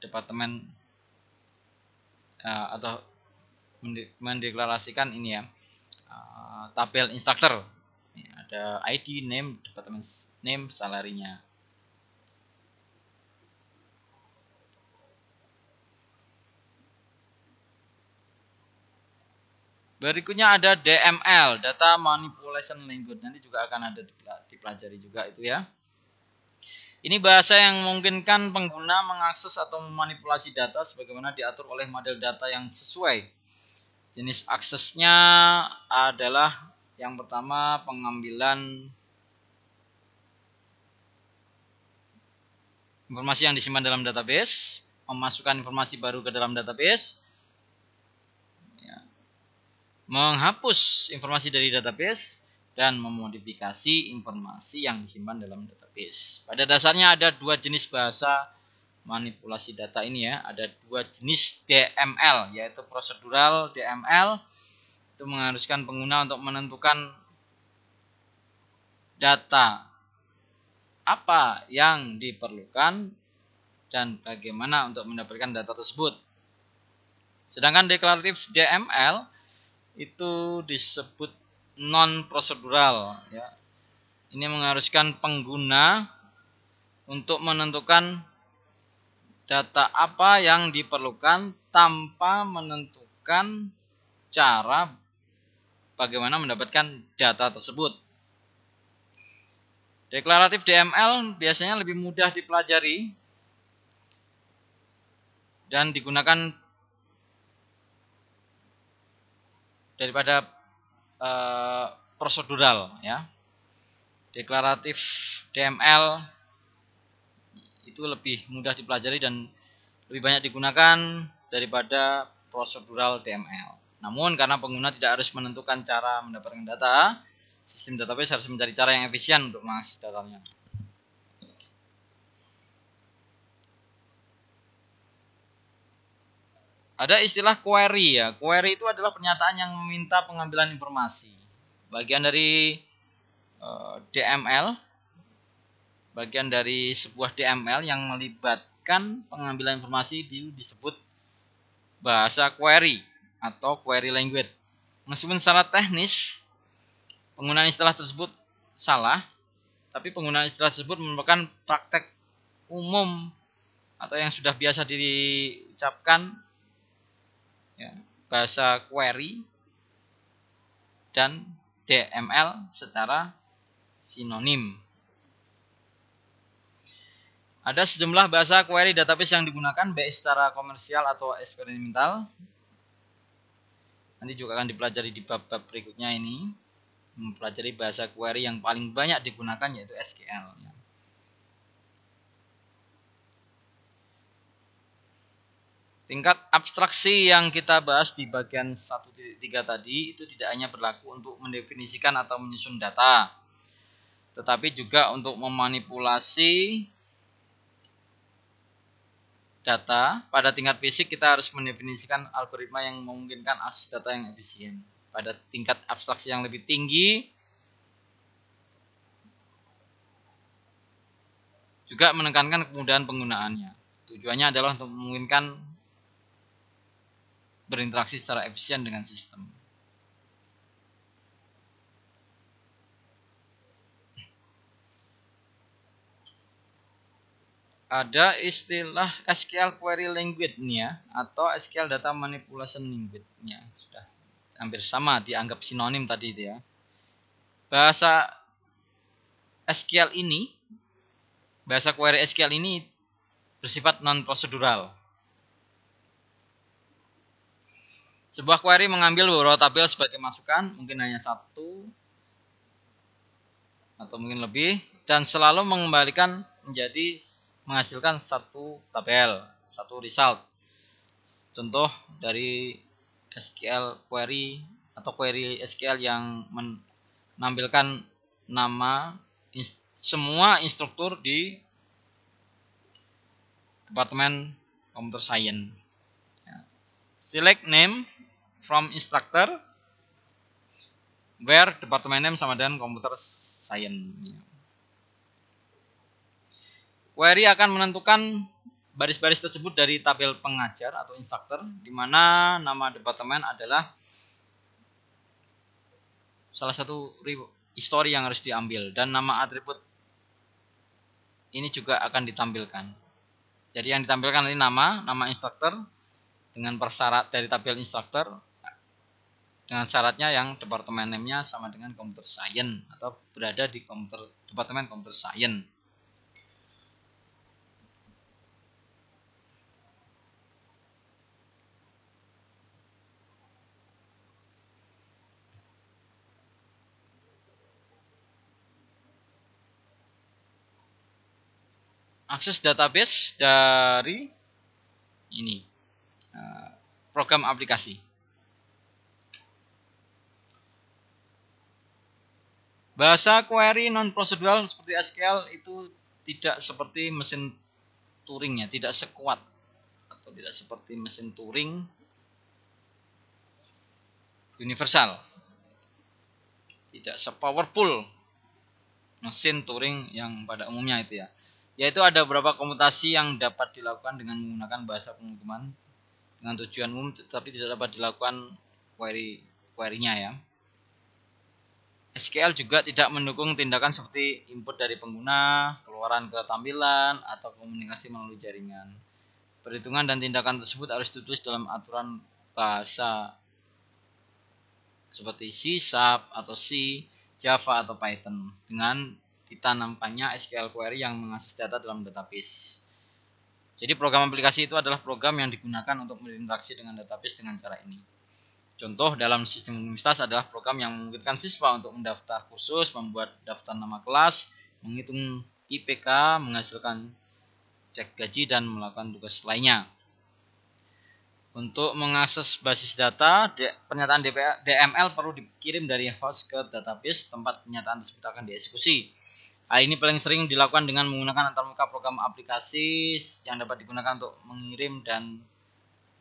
departemen atau mendeklarasikan ini ya, tabel instructor. Ada ID, name, departemen name, salarinya. Berikutnya ada DML, Data Manipulation Language. Nanti juga akan ada dipelajari juga itu ya. Ini bahasa yang memungkinkan pengguna mengakses atau memanipulasi data sebagaimana diatur oleh model data yang sesuai. Jenis aksesnya adalah yang pertama pengambilan informasi yang disimpan dalam database, memasukkan informasi baru ke dalam database, menghapus informasi dari database, dan memodifikasi informasi yang disimpan dalam database. Pada dasarnya ada dua jenis bahasa manipulasi data ini ya. Ada dua jenis DML, yaitu prosedural DML, itu mengharuskan pengguna untuk menentukan data apa yang diperlukan dan bagaimana untuk mendapatkan data tersebut. Sedangkan deklaratif DML itu disebut non prosedural ya. Ini mengharuskan pengguna untuk menentukan data apa yang diperlukan tanpa menentukan cara bagaimana mendapatkan data tersebut. Deklaratif DML biasanya lebih mudah dipelajari dan digunakan daripada prosedural ya. Deklaratif DML itu lebih mudah dipelajari dan lebih banyak digunakan daripada prosedural DML. Namun karena pengguna tidak harus menentukan cara mendapatkan data, sistem database harus mencari cara yang efisien untuk mengakses datanya. Ada istilah query ya. Query itu adalah pernyataan yang meminta pengambilan informasi. Bagian dari DML, bagian dari sebuah DML yang melibatkan pengambilan informasi disebut bahasa query atau query language. Meskipun secara teknis penggunaan istilah tersebut salah, tapi penggunaan istilah tersebut merupakan praktek umum atau yang sudah biasa diucapkan ya, bahasa query dan DML secara sinonim. Ada sejumlah bahasa query database yang digunakan baik secara komersial atau eksperimental. Nanti juga akan dipelajari di bab-bab berikutnya ini. Mempelajari bahasa query yang paling banyak digunakan yaitu SQL. Tingkat abstraksi yang kita bahas di bagian 1.3 tadi itu tidak hanya berlaku untuk mendefinisikan atau menyusun data, tetapi juga untuk memanipulasi data. Pada tingkat fisik kita harus mendefinisikan algoritma yang memungkinkan akses data yang efisien. Pada tingkat abstraksi yang lebih tinggi juga menekankan kemudahan penggunaannya. Tujuannya adalah untuk memungkinkan berinteraksi secara efisien dengan sistem. Ada istilah SQL Query Language-nya atau SQL Data Manipulation Language-nya. Sudah hampir sama, dianggap sinonim tadi itu ya. Bahasa SQL ini, bahasa query SQL ini bersifat non-prosedural. Sebuah query mengambil beberapa tabel sebagai masukan, mungkin hanya satu atau mungkin lebih, dan selalu menghasilkan satu tabel, satu result. Contoh dari SQL query atau query SQL yang menampilkan nama semua instruktur di Departemen Computer Science. Select name from instructor where department name sama dengan Computer Science. Query akan menentukan baris-baris tersebut dari tabel pengajar atau instruktur, di mana nama departemen adalah salah satu history yang harus diambil, dan nama atribut ini juga akan ditampilkan. Jadi yang ditampilkan ini nama instruktur dengan persyarat dari tabel instruktur dengan syaratnya yang departemen name-nya sama dengan Computer Science atau berada di Departemen Computer Science. Akses database dari ini program aplikasi. Bahasa query non-procedural seperti SQL itu tidak seperti mesin Turing ya, tidak sekuat atau tidak seperti mesin Turing universal. Tidak sepowerful mesin Turing yang pada umumnya itu ya. Yaitu ada beberapa komputasi yang dapat dilakukan dengan menggunakan bahasa penghukuman dengan tujuan umum, tetapi tidak dapat dilakukan query query-nya ya. SQL juga tidak mendukung tindakan seperti input dari pengguna, keluaran ke tampilan, atau komunikasi melalui jaringan. Perhitungan dan tindakan tersebut harus ditulis dalam aturan bahasa seperti C#, atau C, Java, atau Python dengan ditanamkannya SQL query yang mengakses data dalam database. Jadi program aplikasi itu adalah program yang digunakan untuk berinteraksi dengan database dengan cara ini. Contoh dalam sistem universitas adalah program yang memungkinkan siswa untuk mendaftar kursus, membuat daftar nama kelas, menghitung IPK, menghasilkan cek gaji, dan melakukan tugas lainnya. Untuk mengakses basis data, pernyataan DML perlu dikirim dari host ke database tempat pernyataan tersebut akan dieksekusi. Hal ini paling sering dilakukan dengan menggunakan antarmuka program aplikasi yang dapat digunakan untuk mengirim dan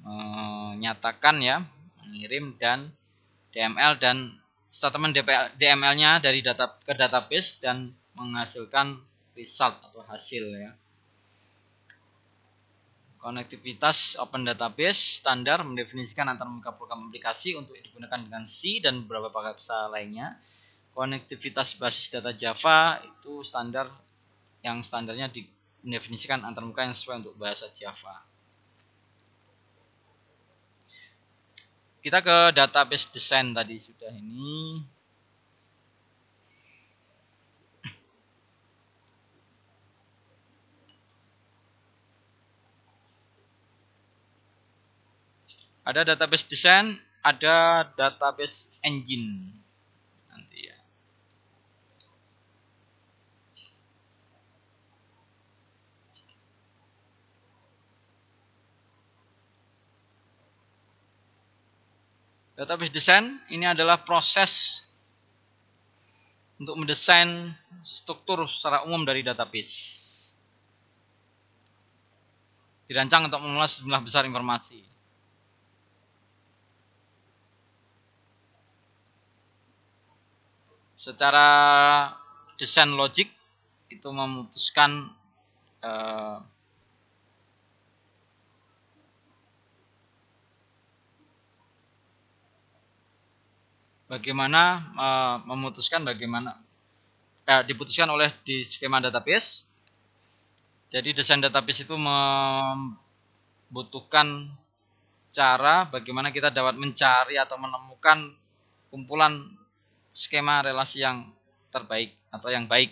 menyatakan ya, mengirim dan DML dan statement DML-nya dari data ke database dan menghasilkan result atau hasil ya. Konektivitas Open Database standar mendefinisikan antarmuka program aplikasi untuk digunakan dengan C dan beberapa bahasa lainnya. Konektivitas basis data Java itu standar yang standarnya mendefinisikan antarmuka yang sesuai untuk bahasa Java. Kita ke database design tadi sudah ini. Ada database design, ada database engine. Nanti ya. Database design ini adalah proses untuk mendesain struktur secara umum dari database. Dirancang untuk mengolah sejumlah besar informasi. Secara desain logik itu memutuskan diputuskan oleh di skema database. Jadi desain database itu membutuhkan cara bagaimana kita dapat mencari atau menemukan kumpulan skema relasi yang terbaik atau yang baik.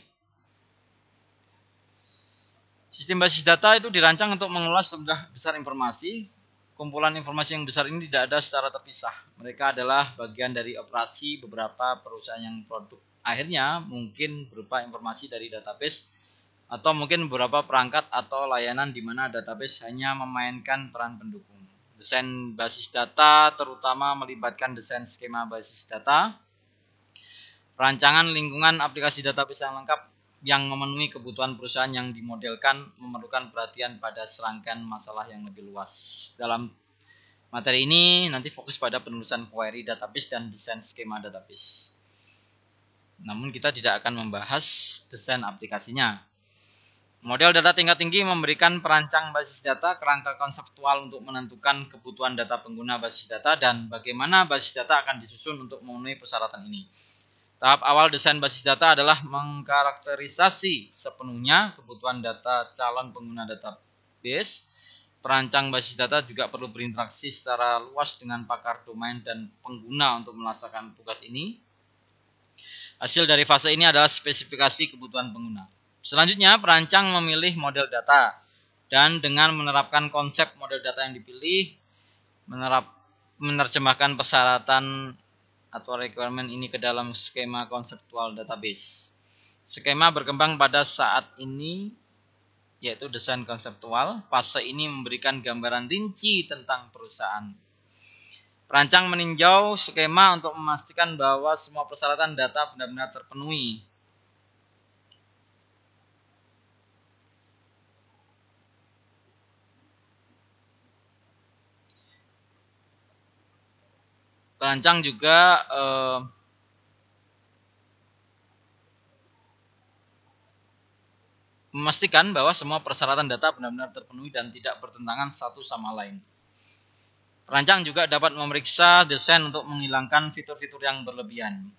Sistem basis data itu dirancang untuk mengelola sejumlah besar informasi. Kumpulan informasi yang besar ini tidak ada secara terpisah. Mereka adalah bagian dari operasi beberapa perusahaan yang produk akhirnya mungkin berupa informasi dari database atau mungkin beberapa perangkat atau layanan di mana database hanya memainkan peran pendukung. Desain basis data terutama melibatkan desain skema basis data, rancangan lingkungan aplikasi database yang lengkap yang memenuhi kebutuhan perusahaan yang dimodelkan memerlukan perhatian pada serangkaian masalah yang lebih luas. Dalam materi ini nanti fokus pada penulisan query database dan desain skema database. Namun kita tidak akan membahas desain aplikasinya. Model data tingkat tinggi memberikan perancang basis data kerangka konseptual untuk menentukan kebutuhan data pengguna basis data dan bagaimana basis data akan disusun untuk memenuhi persyaratan ini. Tahap awal desain basis data adalah mengkarakterisasi sepenuhnya kebutuhan data calon pengguna database. Perancang basis data juga perlu berinteraksi secara luas dengan pakar domain dan pengguna untuk melaksanakan tugas ini. Hasil dari fase ini adalah spesifikasi kebutuhan pengguna. Selanjutnya, perancang memilih model data dan dengan menerapkan konsep model data yang dipilih, menerjemahkan persyaratan atau requirement ini ke dalam skema konseptual database. Skema berkembang pada saat ini yaitu desain konseptual. Fase ini memberikan gambaran rinci tentang perusahaan. Perancang meninjau skema untuk memastikan bahwa semua persyaratan data benar-benar terpenuhi. Perancang juga memastikan bahwa semua persyaratan data benar-benar terpenuhi dan tidak bertentangan satu sama lain. Perancang juga dapat memeriksa desain untuk menghilangkan fitur-fitur yang berlebihan.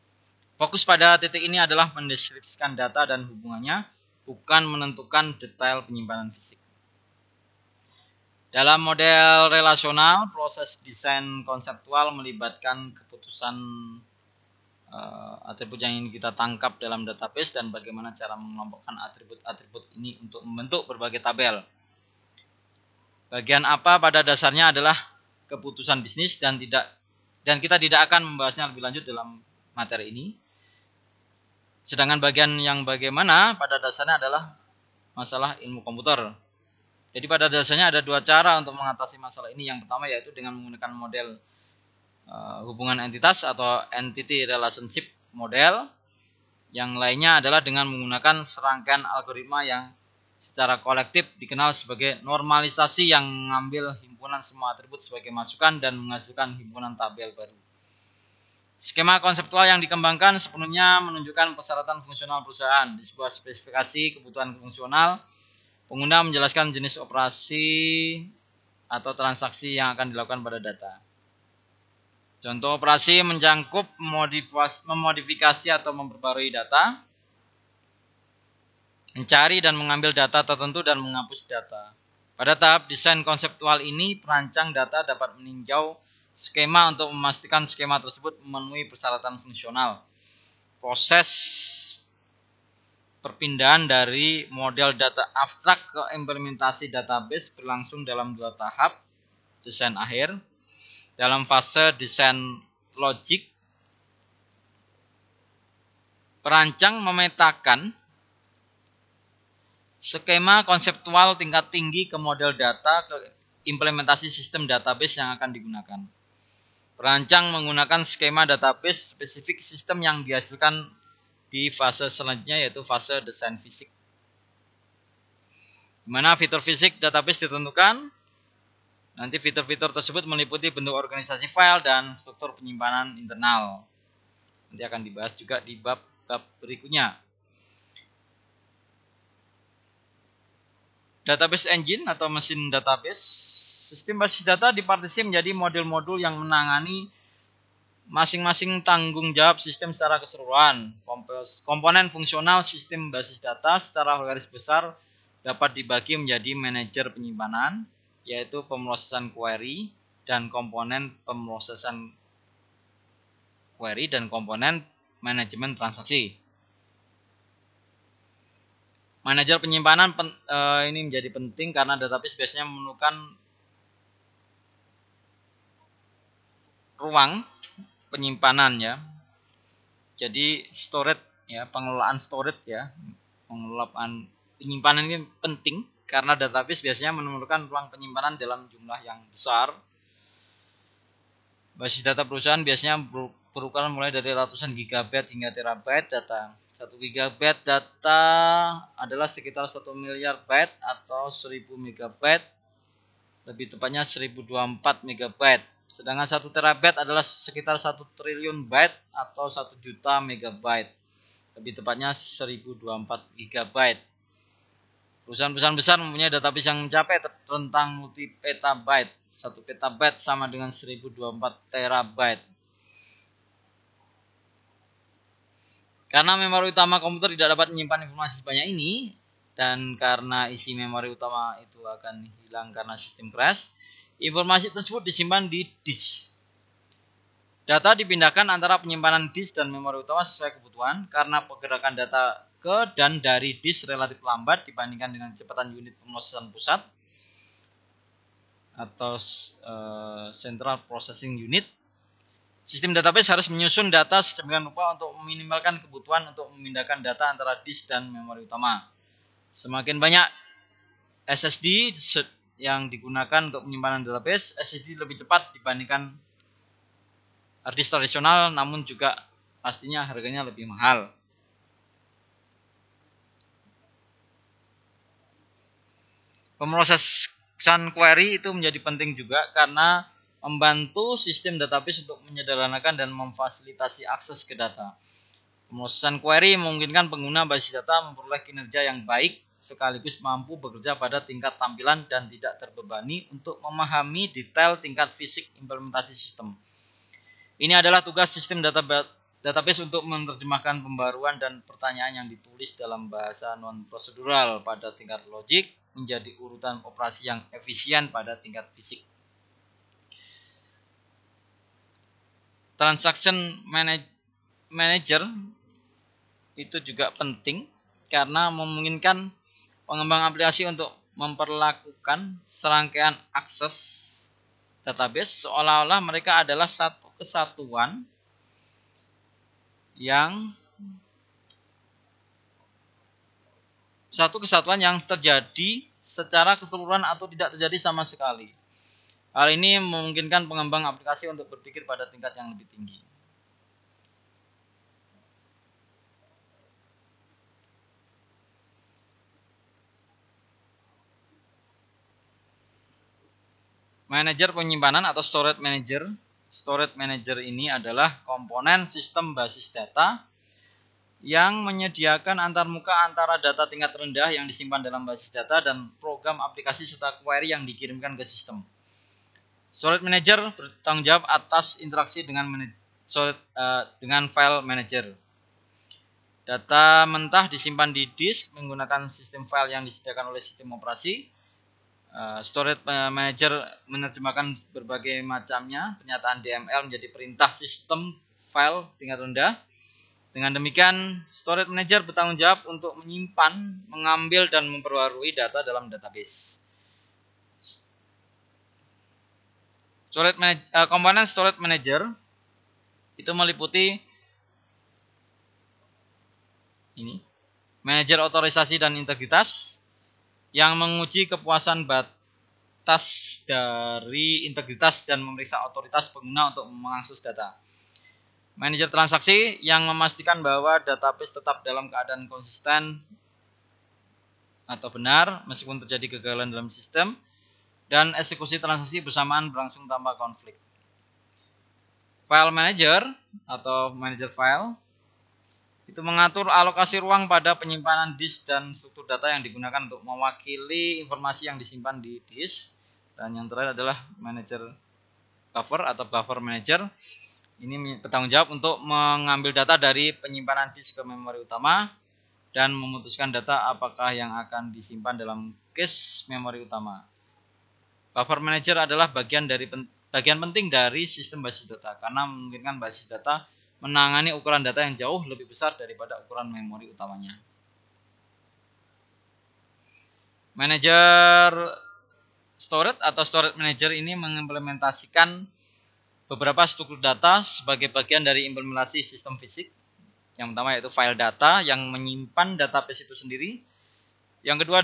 Fokus pada titik ini adalah mendeskripsikan data dan hubungannya, bukan menentukan detail penyimpanan fisik. Dalam model relasional, proses desain konseptual melibatkan keputusan atribut yang ingin kita tangkap dalam database dan bagaimana cara mengelompokkan atribut-atribut ini untuk membentuk berbagai tabel. Bagian apa pada dasarnya adalah keputusan bisnis dan kita tidak akan membahasnya lebih lanjut dalam materi ini. Sedangkan bagian yang bagaimana pada dasarnya adalah masalah ilmu komputer. Jadi pada dasarnya ada dua cara untuk mengatasi masalah ini. Yang pertama yaitu dengan menggunakan model hubungan entitas atau entity relationship model. Yang lainnya adalah dengan menggunakan serangkaian algoritma yang secara kolektif dikenal sebagai normalisasi yang mengambil himpunan semua atribut sebagai masukan dan menghasilkan himpunan tabel baru. Skema konseptual yang dikembangkan sepenuhnya menunjukkan persyaratan fungsional perusahaan. Di sebuah spesifikasi kebutuhan fungsional, pengguna menjelaskan jenis operasi atau transaksi yang akan dilakukan pada data. Contoh operasi mencakup memodifikasi atau memperbarui data, mencari dan mengambil data tertentu dan menghapus data. Pada tahap desain konseptual ini, perancang data dapat meninjau skema untuk memastikan skema tersebut memenuhi persyaratan fungsional. Proses perpindahan dari model data abstrak ke implementasi database berlangsung dalam dua tahap desain akhir. Dalam fase desain logik, perancang memetakan skema konseptual tingkat tinggi ke model data ke implementasi sistem database yang akan digunakan. Perancang menggunakan skema database spesifik sistem yang dihasilkan di fase selanjutnya yaitu fase desain fisik. Di mana fitur fisik database ditentukan. Nanti fitur-fitur tersebut meliputi bentuk organisasi file dan struktur penyimpanan internal. Nanti akan dibahas juga di bab-bab berikutnya. Database engine atau mesin database. Sistem basis data dipartisi menjadi modul-modul yang menangani masing-masing tanggung jawab sistem secara keseluruhan. Komponen fungsional sistem basis data secara garis besar dapat dibagi menjadi manajer penyimpanan, yaitu pemrosesan query dan komponen pemrosesan query dan komponen manajemen transaksi. Manajer penyimpanan ini menjadi penting karena database biasanya memerlukan ruang penyimpanan ya. Jadi storage ya, pengelolaan storage ya, pengelolaan penyimpanan ini penting. Karena database biasanya memerlukan ruang penyimpanan dalam jumlah yang besar. Basis data perusahaan biasanya berukuran mulai dari ratusan gigabyte hingga terabyte data. 1 gigabyte data adalah sekitar 1 miliar byte atau 1000 megabyte. Lebih tepatnya 1024 megabyte. Sedangkan 1 terabyte adalah sekitar 1 triliun byte atau 1 juta megabyte. Lebih tepatnya 1024 gigabyte. Perusahaan-perusahaan besar mempunyai database yang mencapai rentang multi petabyte. 1 petabyte sama dengan 1024 terabyte. Karena memori utama komputer tidak dapat menyimpan informasi sebanyak ini, dan karena isi memori utama itu akan hilang karena sistem crash, informasi tersebut disimpan di disk. Data dipindahkan antara penyimpanan disk dan memori utama sesuai kebutuhan. Karena pergerakan data ke dan dari disk relatif lambat dibandingkan dengan kecepatan unit pemrosesan pusat atau Central Processing Unit. Sistem database harus menyusun data sedemikian rupa untuk meminimalkan kebutuhan untuk memindahkan data antara disk dan memori utama. Semakin banyak SSD yang digunakan untuk penyimpanan database, SSD lebih cepat dibandingkan hard disk tradisional, namun juga pastinya harganya lebih mahal. Pemrosesan query itu menjadi penting juga karena membantu sistem database untuk menyederhanakan dan memfasilitasi akses ke data. Pemrosesan query memungkinkan pengguna basis data memperoleh kinerja yang baik sekaligus mampu bekerja pada tingkat tampilan dan tidak terbebani untuk memahami detail tingkat fisik implementasi sistem. Ini adalah tugas sistem database untuk menerjemahkan pembaruan dan pertanyaan yang ditulis dalam bahasa non-prosedural pada tingkat logik menjadi urutan operasi yang efisien pada tingkat fisik. Transaction Manager itu juga penting karena memungkinkan pengembang aplikasi untuk memperlakukan serangkaian akses database seolah-olah mereka adalah satu kesatuan yang terjadi secara keseluruhan atau tidak terjadi sama sekali. Hal ini memungkinkan pengembang aplikasi untuk berpikir pada tingkat yang lebih tinggi. Manajer penyimpanan atau storage manager. Storage manager ini adalah komponen sistem basis data yang menyediakan antarmuka antara data tingkat rendah yang disimpan dalam basis data dan program aplikasi serta query yang dikirimkan ke sistem. Storage manager bertanggung jawab atas interaksi dengan file manager. Data mentah disimpan di disk menggunakan sistem file yang disediakan oleh sistem operasi. Storage manager menerjemahkan berbagai macamnya pernyataan DML menjadi perintah sistem file tingkat rendah. Dengan demikian, storage manager bertanggung jawab untuk menyimpan, mengambil, dan memperbarui data dalam database. Komponen storage manager itu meliputi ini, manajer otorisasi dan integritas yang menguji kepuasan batas dari integritas dan memeriksa otoritas pengguna untuk mengakses data. Manajer transaksi yang memastikan bahwa database tetap dalam keadaan konsisten atau benar meskipun terjadi kegagalan dalam sistem. Dan eksekusi transaksi bersamaan berlangsung tanpa konflik. File manager atau manager file itu mengatur alokasi ruang pada penyimpanan disk dan struktur data yang digunakan untuk mewakili informasi yang disimpan di disk. Dan yang terakhir adalah manager buffer atau buffer manager. Ini bertanggung jawab untuk mengambil data dari penyimpanan disk ke memori utama dan memutuskan data apakah yang akan disimpan dalam cache memori utama. Buffer manager adalah bagian penting dari sistem basis data karena memungkinkan basis data menangani ukuran data yang jauh lebih besar daripada ukuran memori utamanya. Manager storage atau storage manager ini mengimplementasikan beberapa struktur data sebagai bagian dari implementasi sistem fisik. Yang pertama yaitu file data yang menyimpan database itu sendiri. Yang kedua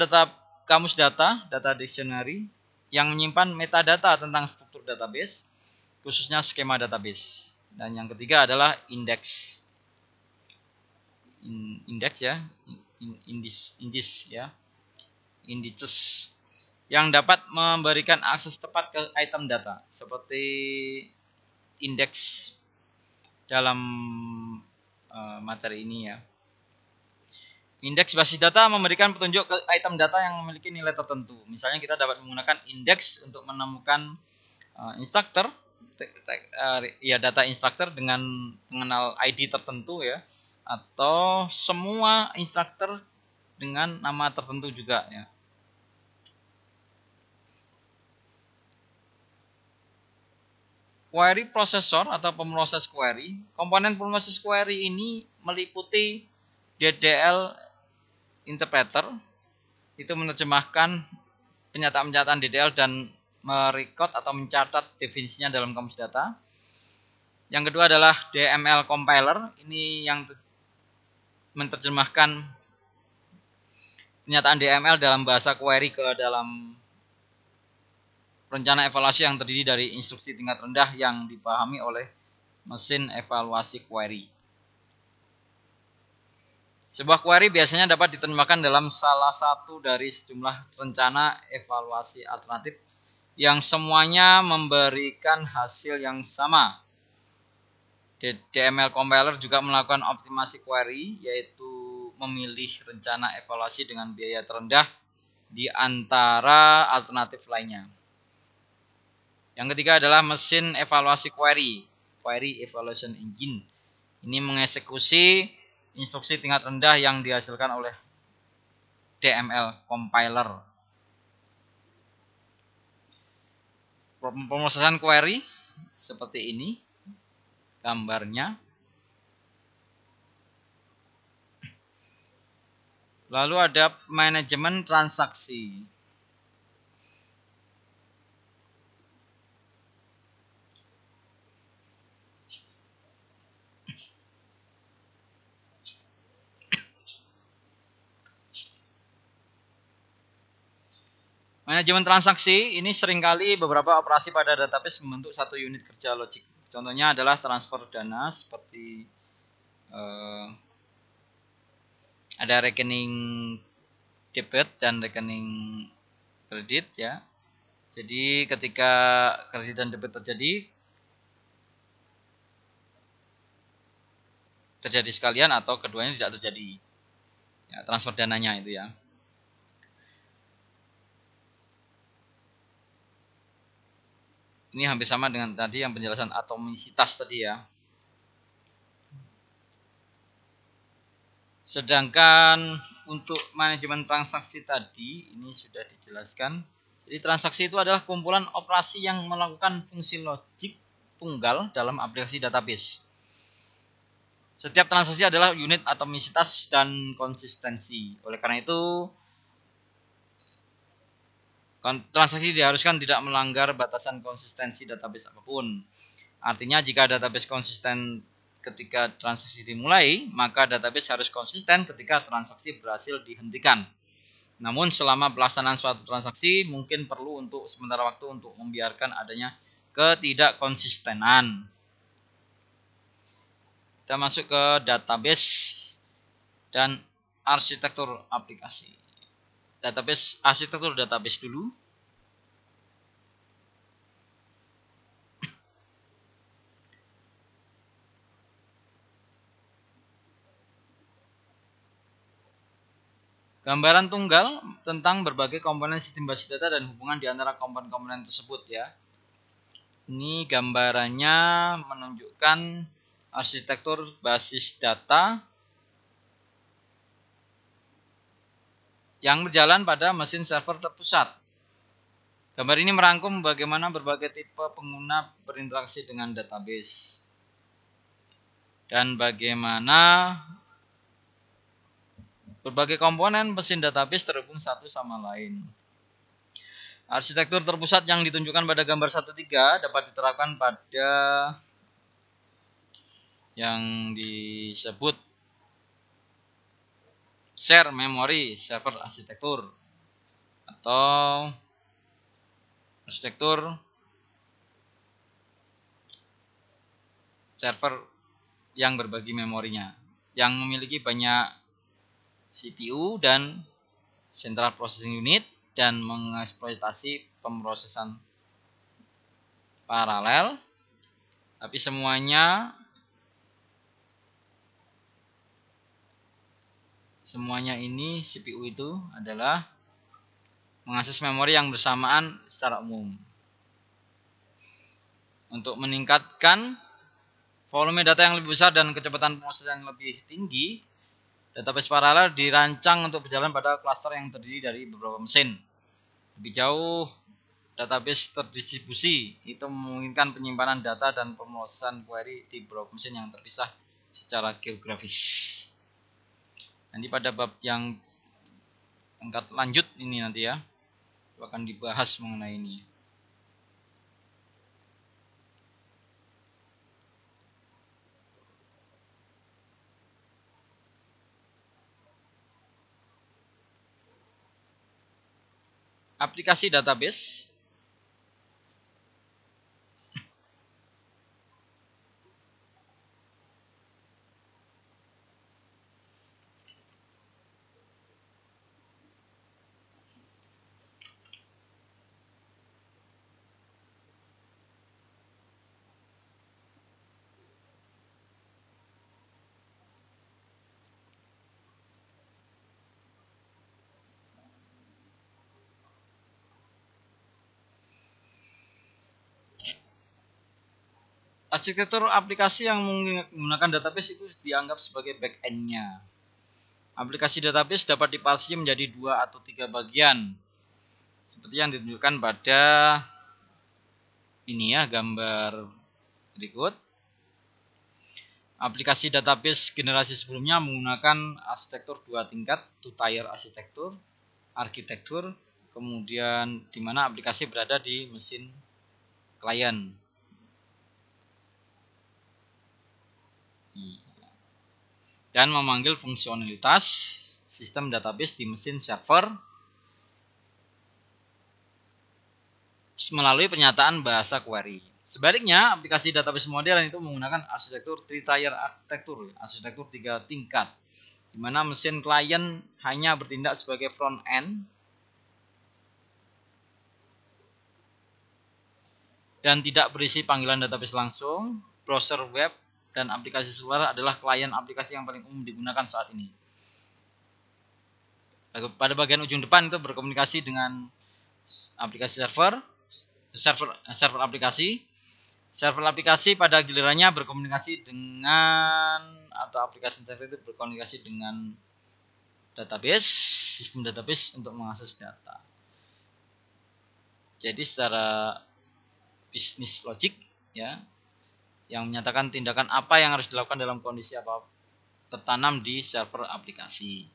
kamus data dictionary yang menyimpan metadata tentang struktur database, khususnya skema database. Dan yang ketiga adalah index indices yang dapat memberikan akses tepat ke item data, seperti indeks dalam materi ini ya. Indeks basis data memberikan petunjuk ke item data yang memiliki nilai tertentu. Misalnya kita dapat menggunakan indeks untuk menemukan instructor, data instructor dengan mengenal ID tertentu ya, atau semua instructor dengan nama tertentu juga ya. Query processor atau pemroses query. Komponen pemroses query ini meliputi DDL interpreter, itu menerjemahkan pernyataan-pernyataan DDL dan merecord atau mencatat definisinya dalam kamus data. Yang kedua adalah DML compiler, ini yang menerjemahkan pernyataan DML dalam bahasa query ke dalam rencana evaluasi yang terdiri dari instruksi tingkat rendah yang dipahami oleh mesin evaluasi query. Sebuah query biasanya dapat diterjemahkan dalam salah satu dari sejumlah rencana evaluasi alternatif yang semuanya memberikan hasil yang sama. DML compiler juga melakukan optimasi query, yaitu memilih rencana evaluasi dengan biaya terendah di antara alternatif lainnya. Yang ketiga adalah mesin evaluasi query evaluation engine. Ini mengeksekusi instruksi tingkat rendah yang dihasilkan oleh DML compiler. Pemrosesan query seperti ini gambarnya. Lalu ada manajemen transaksi. Manajemen transaksi ini seringkali beberapa operasi pada database membentuk satu unit kerja logik. Contohnya adalah transfer dana seperti ada rekening debit dan rekening kredit ya. Jadi ketika kredit dan debit terjadi sekalian atau keduanya tidak terjadi. Ya, transfer dananya itu ya. Ini hampir sama dengan tadi yang penjelasan atomisitas tadi ya. Sedangkan untuk manajemen transaksi tadi ini sudah dijelaskan. Jadi transaksi itu adalah kumpulan operasi yang melakukan fungsi logik tunggal dalam aplikasi database. Setiap transaksi adalah unit atomisitas dan konsistensi. Oleh karena itu transaksi diharuskan tidak melanggar batasan konsistensi database apapun. Artinya jika database konsisten ketika transaksi dimulai, maka database harus konsisten ketika transaksi berhasil dihentikan. Namun selama pelaksanaan suatu transaksi mungkin perlu untuk sementara waktu untuk membiarkan adanya ketidakkonsistenan. Kita masuk ke database dan arsitektur aplikasi. Arsitektur database dulu. Gambaran tunggal tentang berbagai komponen sistem basis data dan hubungan di antara komponen-komponen tersebut ya. Ini gambarannya menunjukkan arsitektur basis data yang berjalan pada mesin server terpusat. Gambar ini merangkum bagaimana berbagai tipe pengguna berinteraksi dengan database dan bagaimana berbagai komponen mesin database terhubung satu sama lain. Arsitektur terpusat yang ditunjukkan pada gambar 1.3 dapat diterapkan pada yang disebut share memory server arsitektur atau arsitektur server yang berbagi memorinya, yang memiliki banyak CPU dan Central Processing Unit dan mengeksploitasi pemrosesan paralel, tapi semuanya ini CPU itu adalah mengakses memori yang bersamaan secara umum. Untuk meningkatkan volume data yang lebih besar dan kecepatan pemrosesan yang lebih tinggi, database paralel dirancang untuk berjalan pada klaster yang terdiri dari beberapa mesin. Lebih jauh, database terdistribusi itu memungkinkan penyimpanan data dan pemrosesan query di beberapa mesin yang terpisah secara geografis. Nanti pada bab yang tingkat lanjut ini nanti ya akan dibahas mengenai ini. Aplikasi database. Arsitektur aplikasi yang menggunakan database itu dianggap sebagai back-end-nya. Aplikasi database dapat dipartisi menjadi 2 atau 3 bagian. Seperti yang ditunjukkan pada ini ya, gambar berikut. Aplikasi database generasi sebelumnya menggunakan arsitektur 2 tingkat, two-tier arsitektur, kemudian di mana aplikasi berada di mesin klien. Dan memanggil fungsionalitas sistem database di mesin server melalui pernyataan bahasa query. Sebaliknya, aplikasi database modern itu menggunakan arsitektur three-tier arsitektur 3 tingkat, di mana mesin klien hanya bertindak sebagai front end dan tidak berisi panggilan database langsung. Browser web dan aplikasi seluler adalah klien aplikasi yang paling umum digunakan saat ini. Pada bagian ujung depan itu berkomunikasi dengan aplikasi server aplikasi. Server aplikasi pada gilirannya berkomunikasi dengan, atau aplikasi server itu berkomunikasi dengan database, sistem database untuk mengakses data. Jadi secara bisnis logik ya, yang menyatakan tindakan apa yang harus dilakukan dalam kondisi apa tertanam di server aplikasi.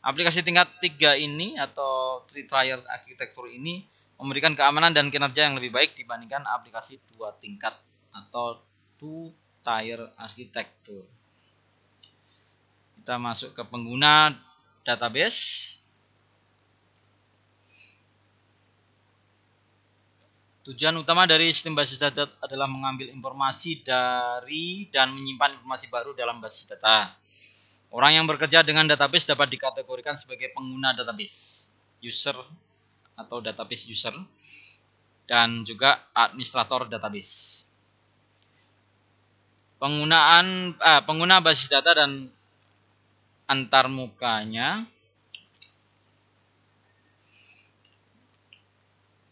Aplikasi tingkat 3 ini atau three-tier arsitektur ini memberikan keamanan dan kinerja yang lebih baik dibandingkan aplikasi 2 tingkat atau two-tier arsitektur. Kita masuk ke pengguna database. Tujuan utama dari sistem basis data adalah mengambil informasi dari dan menyimpan informasi baru dalam basis data. Orang yang bekerja dengan database dapat dikategorikan sebagai pengguna database, user atau database user, dan juga administrator database. Pengguna basis data dan antarmukanya.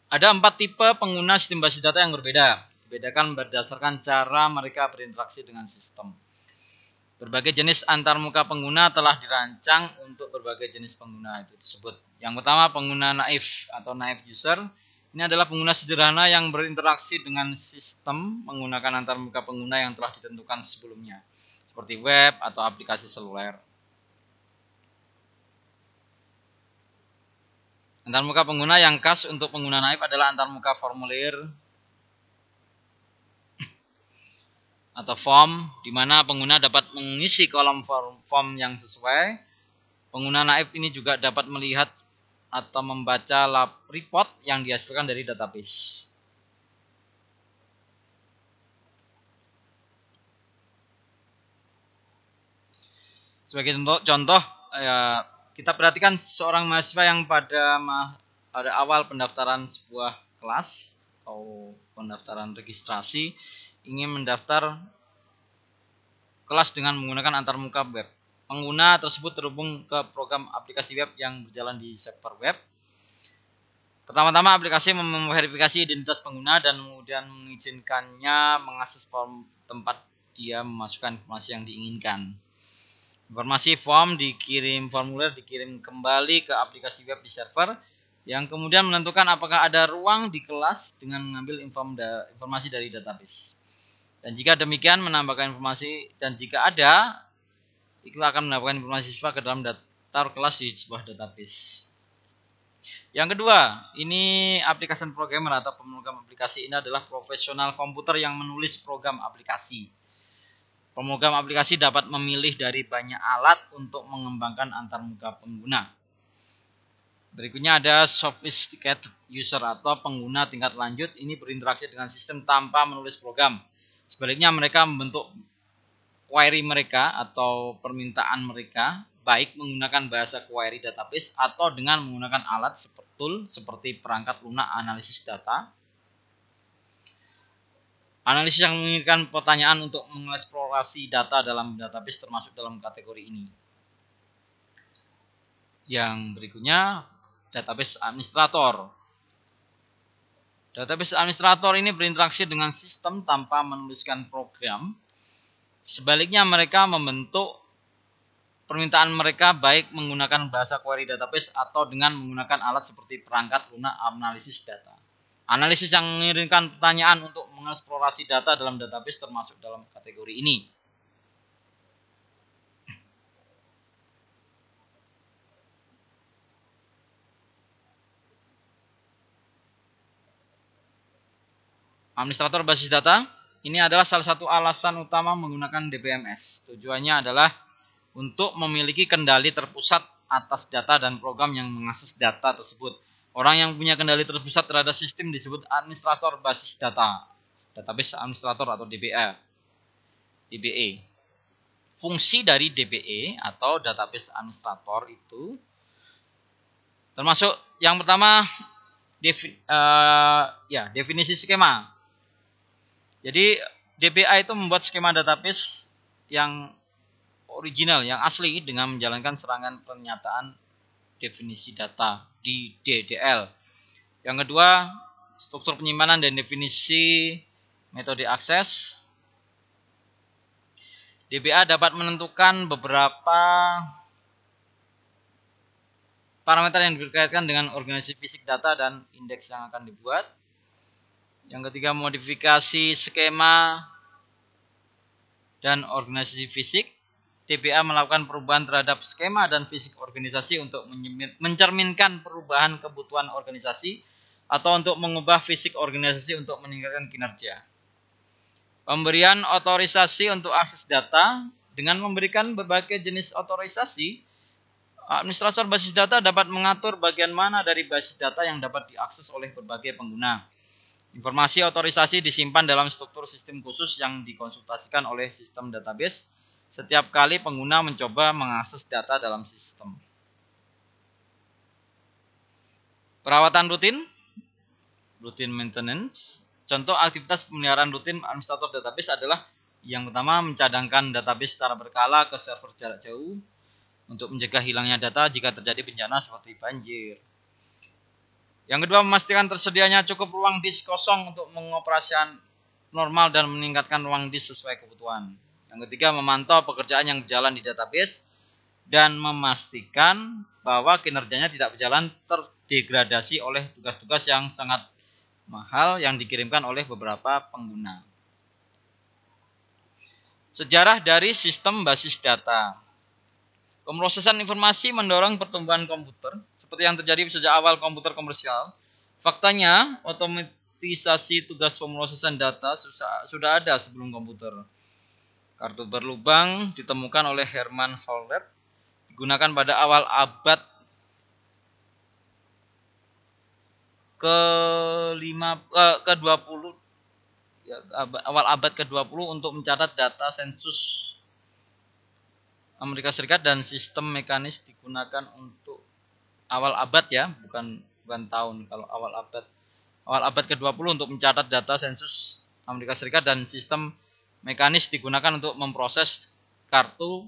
Ada 4 tipe pengguna sistem basis data yang berbeda. Dibedakan berdasarkan cara mereka berinteraksi dengan sistem. Berbagai jenis antarmuka pengguna telah dirancang untuk berbagai jenis pengguna itu tersebut. Yang pertama, pengguna naif atau naive user. Ini adalah pengguna sederhana yang berinteraksi dengan sistem menggunakan antarmuka pengguna yang telah ditentukan sebelumnya, seperti web atau aplikasi seluler. Antarmuka pengguna yang khas untuk pengguna naif adalah antarmuka formulir atau form, di mana pengguna dapat mengisi kolom form yang sesuai. Pengguna naif ini juga dapat melihat atau membaca report yang dihasilkan dari database. Sebagai contoh, kita perhatikan seorang mahasiswa yang pada awal pendaftaran sebuah kelas atau pendaftaran registrasi ingin mendaftar kelas dengan menggunakan antarmuka web. Pengguna tersebut terhubung ke program aplikasi web yang berjalan di server web. Pertama-tama aplikasi memverifikasi identitas pengguna dan kemudian mengizinkannya mengakses form tempat dia memasukkan informasi yang diinginkan. Informasi formulir dikirim kembali ke aplikasi web di server yang kemudian menentukan apakah ada ruang di kelas dengan mengambil informasi dari database. Dan jika demikian menambahkan informasi, dan jika ada, itu akan menambahkan informasi siswa ke dalam daftar kelas di sebuah database. Yang kedua, ini application programmer atau pemrogram aplikasi. Ini adalah profesional komputer yang menulis program aplikasi. Pemrogram aplikasi dapat memilih dari banyak alat untuk mengembangkan antarmuka pengguna. Berikutnya ada sophisticated user atau pengguna tingkat lanjut. Ini berinteraksi dengan sistem tanpa menulis program. Sebaliknya mereka membentuk query mereka atau permintaan mereka baik menggunakan bahasa query database atau dengan menggunakan alat seperti perangkat lunak analisis data. Analisis yang menginginkan pertanyaan untuk mengeksplorasi data dalam database termasuk dalam kategori ini. Yang berikutnya, database administrator. Database administrator ini berinteraksi dengan sistem tanpa menuliskan program. Sebaliknya mereka membentuk permintaan mereka baik menggunakan bahasa query database atau dengan menggunakan alat seperti perangkat lunak analisis data. Analisis yang mengirimkan pertanyaan untuk mengeksplorasi data dalam database termasuk dalam kategori ini. Administrator basis data, ini adalah salah satu alasan utama menggunakan DBMS. Tujuannya adalah untuk memiliki kendali terpusat atas data dan program yang mengakses data tersebut. Orang yang punya kendali terpusat terhadap sistem disebut administrator basis data, database administrator atau DBA. DBA. Fungsi dari DBA atau database administrator itu termasuk yang pertama definisi skema. Jadi DBA itu membuat skema database yang original, yang asli dengan menjalankan serangan pernyataan definisi data di DDL. Yang kedua, struktur penyimpanan dan definisi metode akses. DBA dapat menentukan beberapa parameter yang berkaitan dengan organisasi fisik data dan indeks yang akan dibuat. Yang ketiga, modifikasi skema dan organisasi fisik. DBA melakukan perubahan terhadap skema dan fisik organisasi untuk mencerminkan perubahan kebutuhan organisasi atau untuk mengubah fisik organisasi untuk meningkatkan kinerja. Pemberian otorisasi untuk akses data. Dengan memberikan berbagai jenis otorisasi, administrator basis data dapat mengatur bagian mana dari basis data yang dapat diakses oleh berbagai pengguna. Informasi otorisasi disimpan dalam struktur sistem khusus yang dikonsultasikan oleh sistem database setiap kali pengguna mencoba mengakses data dalam sistem. Perawatan rutin, routine maintenance. Contoh aktivitas pemeliharaan rutin administrator database adalah yang pertama mencadangkan database secara berkala ke server jarak jauh untuk mencegah hilangnya data jika terjadi bencana seperti banjir. Yang kedua, memastikan tersedianya cukup ruang disk kosong untuk mengoperasikan normal dan meningkatkan ruang disk sesuai kebutuhan. Yang ketiga, memantau pekerjaan yang berjalan di database dan memastikan bahwa kinerjanya tidak berjalan terdegradasi oleh tugas-tugas yang sangat mahal yang dikirimkan oleh beberapa pengguna. Sejarah dari sistem basis data. Pemrosesan informasi mendorong pertumbuhan komputer, seperti yang terjadi sejak awal komputer komersial. Faktanya, otomatisasi tugas pemrosesan data sudah ada sebelum komputer. Kartu berlubang ditemukan oleh Herman Hollerith, digunakan pada awal abad ke-20 awal abad ke-20 untuk mencatat data sensus Amerika Serikat, dan sistem mekanis digunakan untuk awal abad ya, bukan tahun. Kalau awal abad ke-20 untuk mencatat data sensus Amerika Serikat, dan sistem mekanis digunakan untuk memproses kartu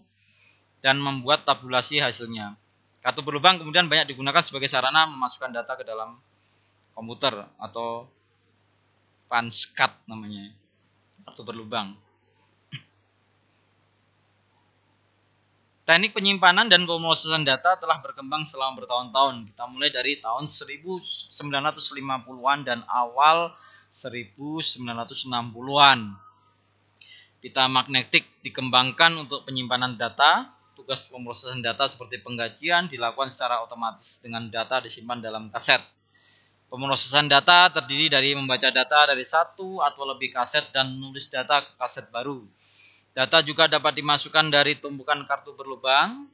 dan membuat tabulasi hasilnya. Kartu berlubang kemudian banyak digunakan sebagai sarana memasukkan data ke dalam komputer atau PANSCAD namanya. Kartu berlubang. Teknik penyimpanan dan pemrosesan data telah berkembang selama bertahun-tahun. Kita mulai dari tahun 1950-an dan awal 1960-an. Pita magnetik dikembangkan untuk penyimpanan data. Tugas pemrosesan data seperti penggajian dilakukan secara otomatis dengan data disimpan dalam kaset. Pemrosesan data terdiri dari membaca data dari satu atau lebih kaset dan menulis data ke kaset baru. Data juga dapat dimasukkan dari tumpukan kartu berlubang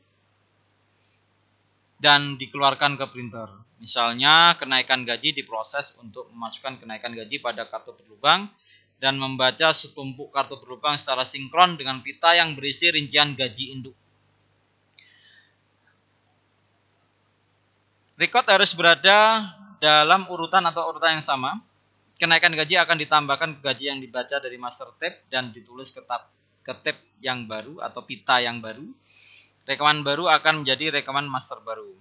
dan dikeluarkan ke printer. Misalnya, kenaikan gaji diproses untuk memasukkan kenaikan gaji pada kartu berlubang dan membaca setumpuk kartu berlubang secara sinkron dengan pita yang berisi rincian gaji induk. Record harus berada dalam urutan atau urutan yang sama. Kenaikan gaji akan ditambahkan ke gaji yang dibaca dari master tape dan ditulis ke tape yang baru atau pita yang baru. Rekaman baru akan menjadi rekaman master baru.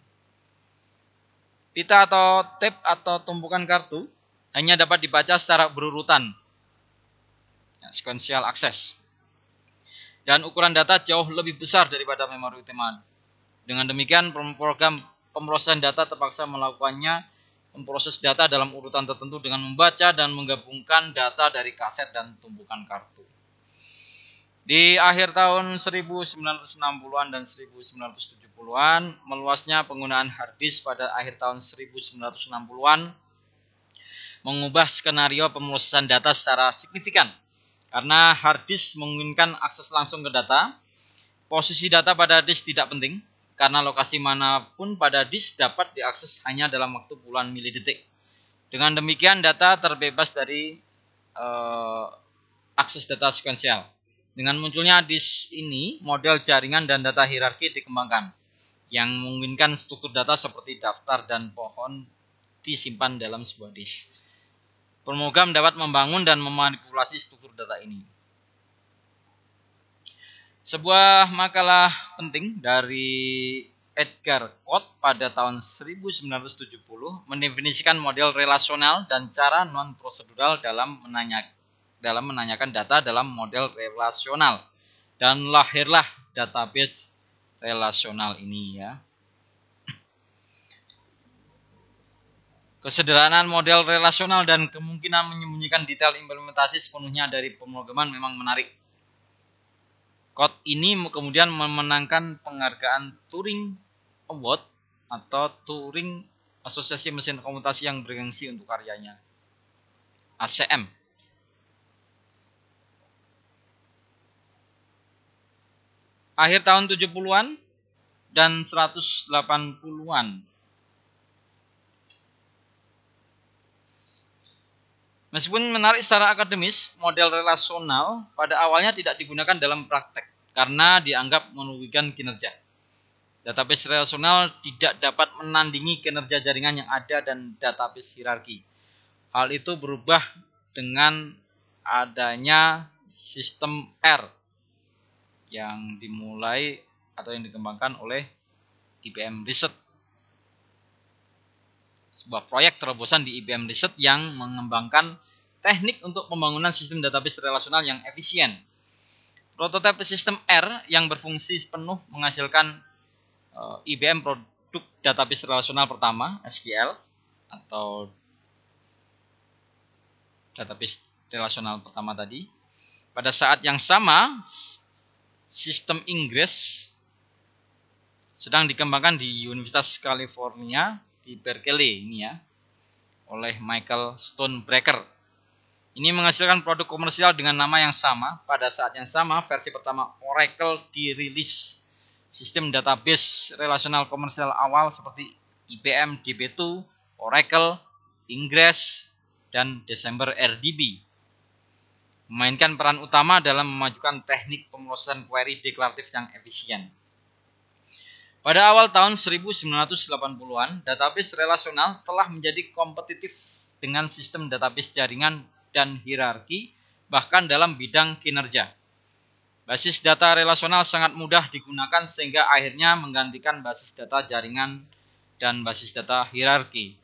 Pita atau tape atau tumpukan kartu hanya dapat dibaca secara berurutan, sequential access. Dan ukuran data jauh lebih besar daripada memori utama. Dengan demikian, program pemrosesan data terpaksa melakukannya memproses data dalam urutan tertentu dengan membaca dan menggabungkan data dari kaset dan tumpukan kartu. Di akhir tahun 1960-an dan 1970-an, meluasnya penggunaan hard disk pada akhir tahun 1960-an mengubah skenario pemrosesan data secara signifikan. Karena hard disk memungkinkan akses langsung ke data, posisi data pada disk tidak penting, karena lokasi manapun pada disk dapat diakses hanya dalam waktu puluhan milidetik. Dengan demikian, data terbebas dari akses data sekuensial. Dengan munculnya disk ini, model jaringan dan data hierarki dikembangkan, yang memungkinkan struktur data seperti daftar dan pohon disimpan dalam sebuah disk. Program dapat membangun dan memanipulasi struktur data ini. Sebuah makalah penting dari Edgar Codd pada tahun 1970 mendefinisikan model relasional dan cara non-prosedural dalam menanyakan data dalam model relasional, dan lahirlah database relasional ini ya. Kesederhanaan model relasional dan kemungkinan menyembunyikan detail implementasi sepenuhnya dari pemrograman memang menarik. Codd ini kemudian memenangkan penghargaan Turing Award atau Turing Asosiasi Mesin Komputasi yang bergengsi untuk karyanya, ACM. Akhir tahun 70-an dan 180-an. Meskipun menarik secara akademis, model relasional pada awalnya tidak digunakan dalam praktek karena dianggap merugikan kinerja. Database relasional tidak dapat menandingi kinerja jaringan yang ada dan database hierarki. Hal itu berubah dengan adanya sistem R yang dimulai atau yang dikembangkan oleh IBM Research. Sebuah proyek terobosan di IBM Research yang mengembangkan teknik untuk pembangunan sistem database relasional yang efisien. Prototipe sistem R yang berfungsi penuh menghasilkan IBM produk database relasional pertama, SQL, atau database relasional pertama tadi. Pada saat yang sama, sistem Inggris sedang dikembangkan di Universitas California di Berkeley ini ya, oleh Michael Stonebraker. Ini menghasilkan produk komersial dengan nama yang sama. Pada saat yang sama, versi pertama Oracle dirilis. Sistem database relasional komersial awal seperti IBM DB2, Oracle, Ingress, dan December RDB memainkan peran utama dalam memajukan teknik pemrosesan query deklaratif yang efisien. Pada awal tahun 1980-an, database relasional telah menjadi kompetitif dengan sistem database jaringan dan hierarki, bahkan dalam bidang kinerja. Basis data relasional sangat mudah digunakan sehingga akhirnya menggantikan basis data jaringan dan basis data hierarki.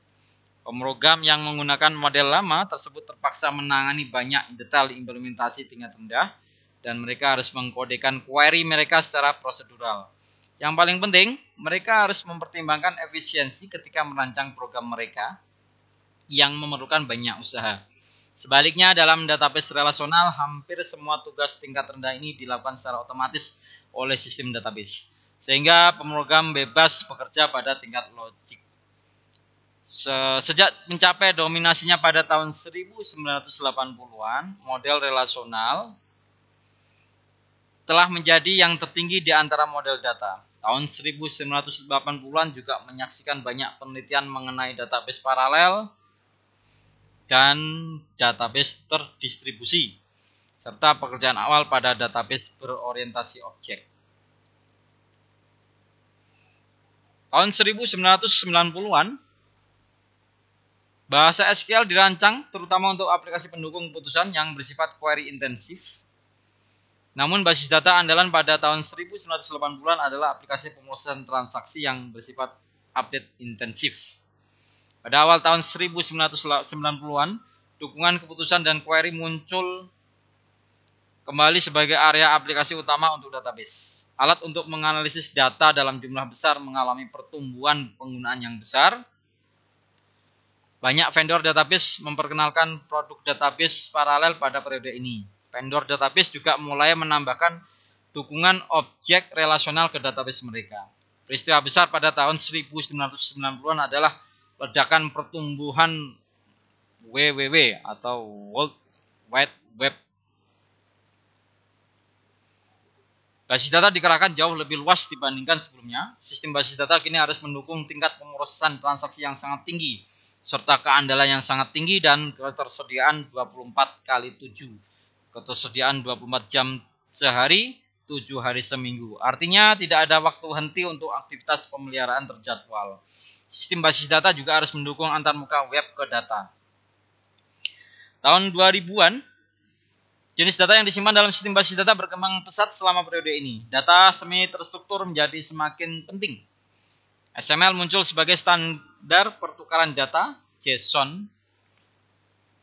Pemrogram yang menggunakan model lama tersebut terpaksa menangani banyak detail implementasi tingkat rendah dan mereka harus mengkodekan query mereka secara prosedural. Yang paling penting, mereka harus mempertimbangkan efisiensi ketika merancang program mereka yang memerlukan banyak usaha. Sebaliknya, dalam database relasional, hampir semua tugas tingkat rendah ini dilakukan secara otomatis oleh sistem database, sehingga pemrogram bebas bekerja pada tingkat logik. Sejak mencapai dominasinya pada tahun 1980-an, model relasional telah menjadi yang tertinggi di antara model data. Tahun 1980-an juga menyaksikan banyak penelitian mengenai database paralel dan database terdistribusi, serta pekerjaan awal pada database berorientasi objek. Tahun 1990-an, bahasa SQL dirancang terutama untuk aplikasi pendukung keputusan yang bersifat query intensif. Namun basis data andalan pada tahun 1980-an adalah aplikasi pemrosesan transaksi yang bersifat update intensif. Pada awal tahun 1990-an, dukungan keputusan dan query muncul kembali sebagai area aplikasi utama untuk database. Alat untuk menganalisis data dalam jumlah besar mengalami pertumbuhan penggunaan yang besar. Banyak vendor database memperkenalkan produk database paralel pada periode ini. Vendor database juga mulai menambahkan dukungan objek relasional ke database mereka. Peristiwa besar pada tahun 1990-an adalah ledakan pertumbuhan WWW atau World Wide Web. Basis data dikerahkan jauh lebih luas dibandingkan sebelumnya. Sistem basis data kini harus mendukung tingkat pemrosesan transaksi yang sangat tinggi, serta keandalan yang sangat tinggi dan ketersediaan 24x7. Ketersediaan 24 jam sehari, 7 hari seminggu. Artinya tidak ada waktu henti untuk aktivitas pemeliharaan terjadwal. Sistem basis data juga harus mendukung antarmuka web ke data. Tahun 2000-an, jenis data yang disimpan dalam sistem basis data berkembang pesat selama periode ini. Data semi terstruktur menjadi semakin penting. XML muncul sebagai standar pertukaran data, JSON,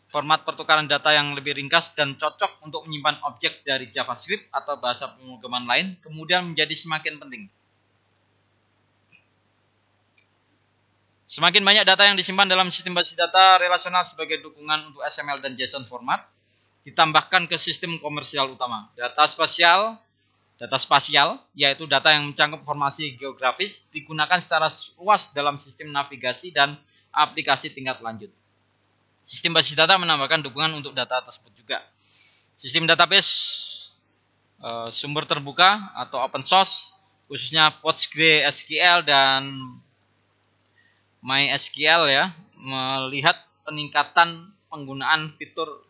format pertukaran data yang lebih ringkas dan cocok untuk menyimpan objek dari JavaScript atau bahasa pemrograman lain, kemudian menjadi semakin penting. Semakin banyak data yang disimpan dalam sistem basis data relasional sebagai dukungan untuk XML dan JSON format, ditambahkan ke sistem komersial utama. Data spasial, yaitu data yang mencangkup informasi geografis, digunakan secara luas dalam sistem navigasi dan aplikasi tingkat lanjut. Sistem basis data menambahkan dukungan untuk data tersebut juga. Sistem database sumber terbuka atau open source, khususnya PostgreSQL dan MySQL ya, melihat peningkatan penggunaan fitur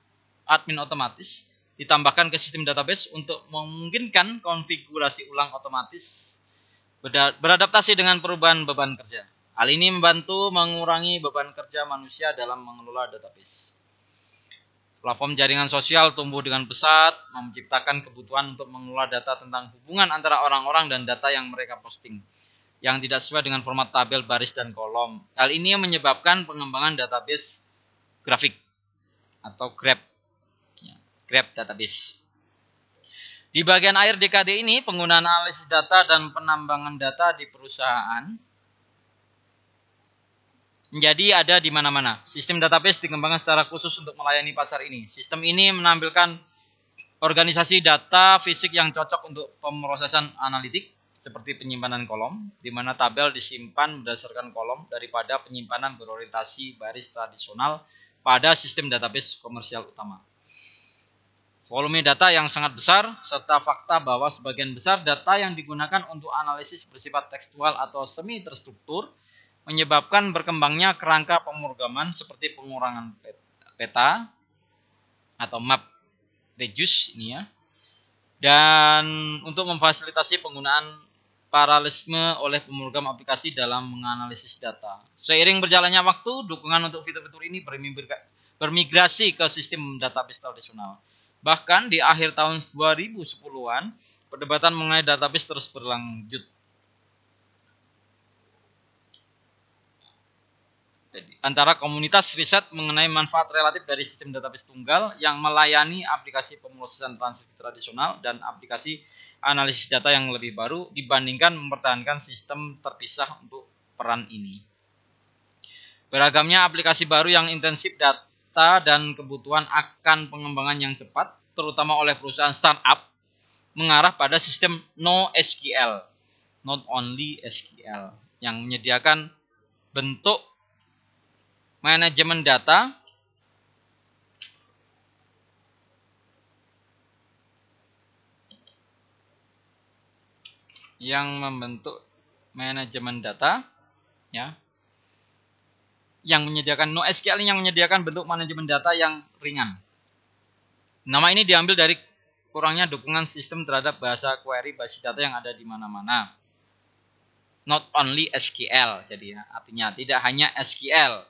admin otomatis ditambahkan ke sistem database untuk memungkinkan konfigurasi ulang otomatis beradaptasi dengan perubahan beban kerja. Hal ini membantu mengurangi beban kerja manusia dalam mengelola database. Platform jaringan sosial tumbuh dengan pesat, menciptakan kebutuhan untuk mengelola data tentang hubungan antara orang-orang dan data yang mereka posting, yang tidak sesuai dengan format tabel, baris, dan kolom. Hal ini menyebabkan pengembangan database grafik atau graph database. Di bagian akhir dekade ini, penggunaan analisis data dan penambangan data di perusahaan menjadi ada di mana-mana. Sistem database dikembangkan secara khusus untuk melayani pasar ini. Sistem ini menampilkan organisasi data fisik yang cocok untuk pemrosesan analitik, seperti penyimpanan kolom, di mana tabel disimpan berdasarkan kolom daripada penyimpanan berorientasi baris tradisional pada sistem database komersial utama. Volume data yang sangat besar, serta fakta bahwa sebagian besar data yang digunakan untuk analisis bersifat tekstual atau semi terstruktur, menyebabkan berkembangnya kerangka pemrograman seperti pengurangan peta atau map reduce ini ya, dan untuk memfasilitasi penggunaan paralelisme oleh pemrogram aplikasi dalam menganalisis data. Seiring berjalannya waktu, dukungan untuk fitur-fitur ini bermigrasi ke sistem database tradisional. Bahkan di akhir tahun 2010-an, perdebatan mengenai database terus berlanjut. Antara komunitas riset mengenai manfaat relatif dari sistem database tunggal yang melayani aplikasi pemrosesan transaksi tradisional dan aplikasi analisis data yang lebih baru dibandingkan mempertahankan sistem terpisah untuk peran ini. Beragamnya aplikasi baru yang intensif data dan kebutuhan akan pengembangan yang cepat, terutama oleh perusahaan startup, mengarah pada sistem NoSQL, not only SQL, yang menyediakan bentuk manajemen data yang membentuk manajemen data ya, yang menyediakan NoSQL yang menyediakan bentuk manajemen data yang ringan. Nama ini diambil dari kurangnya dukungan sistem terhadap bahasa query basis data yang ada di mana-mana. Not only SQL, jadi ya, artinya tidak hanya SQL.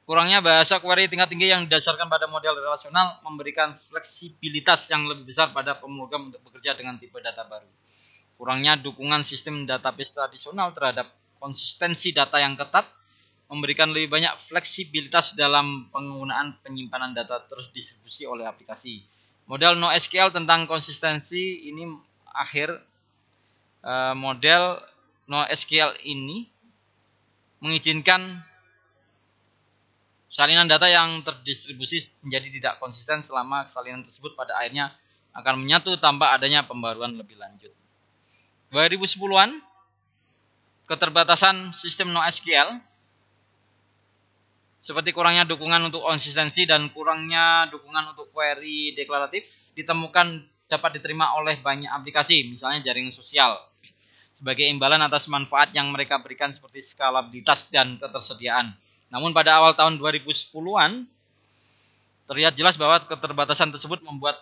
Kurangnya bahasa query tingkat tinggi yang didasarkan pada model relasional memberikan fleksibilitas yang lebih besar pada pemrogram untuk bekerja dengan tipe data baru. Kurangnya dukungan sistem database tradisional terhadap konsistensi data yang ketat, memberikan lebih banyak fleksibilitas dalam penggunaan penyimpanan data terdistribusi oleh aplikasi. Model NoSQL tentang konsistensi ini model NoSQL ini mengizinkan salinan data yang terdistribusi menjadi tidak konsisten selama salinan tersebut pada akhirnya akan menyatu tanpa adanya pembaruan lebih lanjut. 2010-an, keterbatasan sistem NoSQL seperti kurangnya dukungan untuk konsistensi dan kurangnya dukungan untuk query deklaratif ditemukan dapat diterima oleh banyak aplikasi, misalnya jaringan sosial, sebagai imbalan atas manfaat yang mereka berikan seperti skalabilitas dan ketersediaan. Namun pada awal tahun 2010-an, terlihat jelas bahwa keterbatasan tersebut membuat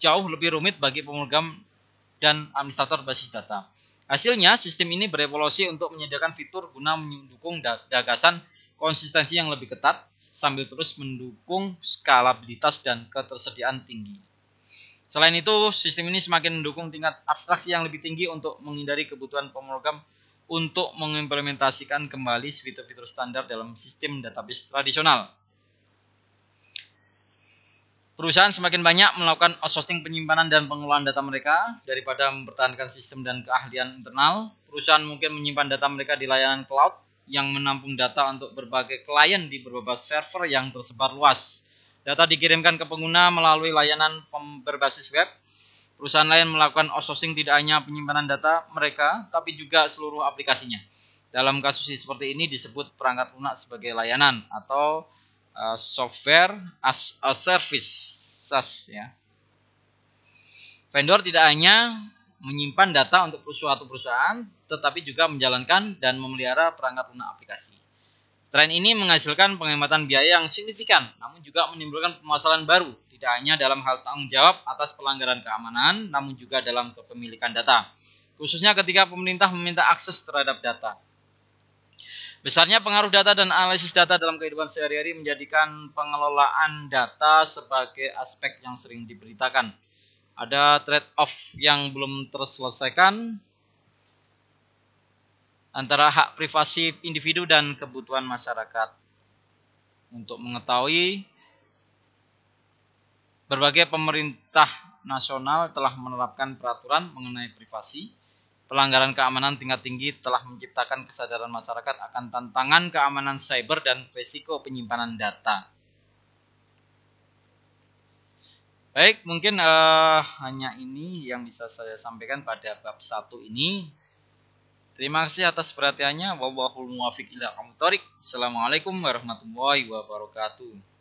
jauh lebih rumit bagi pemrogram dan administrator basis data. Hasilnya, sistem ini berevolusi untuk menyediakan fitur guna mendukung gagasan konsistensi yang lebih ketat sambil terus mendukung skalabilitas dan ketersediaan tinggi. Selain itu, sistem ini semakin mendukung tingkat abstraksi yang lebih tinggi untuk menghindari kebutuhan pemrogram untuk mengimplementasikan kembali fitur-fitur standar dalam sistem database tradisional. Perusahaan semakin banyak melakukan outsourcing penyimpanan dan pengelolaan data mereka daripada mempertahankan sistem dan keahlian internal. Perusahaan mungkin menyimpan data mereka di layanan cloud yang menampung data untuk berbagai klien di beberapa server yang tersebar luas. Data dikirimkan ke pengguna melalui layanan berbasis web. Perusahaan lain melakukan outsourcing tidak hanya penyimpanan data mereka, tapi juga seluruh aplikasinya. Dalam kasus seperti ini disebut perangkat lunak sebagai layanan atau software as a service (SaaS). Ya. Vendor tidak hanya menyimpan data untuk suatu perusahaan, tetapi juga menjalankan dan memelihara perangkat lunak aplikasi. Tren ini menghasilkan penghematan biaya yang signifikan, namun juga menimbulkan permasalahan baru, tidak hanya dalam hal tanggung jawab atas pelanggaran keamanan, namun juga dalam kepemilikan data, khususnya ketika pemerintah meminta akses terhadap data. Besarnya pengaruh data dan analisis data dalam kehidupan sehari-hari menjadikan pengelolaan data sebagai aspek yang sering diberitakan. Ada trade-off yang belum terselesaikan antara hak privasi individu dan kebutuhan masyarakat. Untuk mengetahui, berbagai pemerintah nasional telah menerapkan peraturan mengenai privasi. Pelanggaran keamanan tingkat tinggi telah menciptakan kesadaran masyarakat akan tantangan keamanan cyber dan risiko penyimpanan data. Baik, mungkin hanya ini yang bisa saya sampaikan pada bab 1 ini. Terima kasih atas perhatiannya. Wallahul muwaffiq ila aqwamit thoriq. Assalamualaikum warahmatullahi wabarakatuh.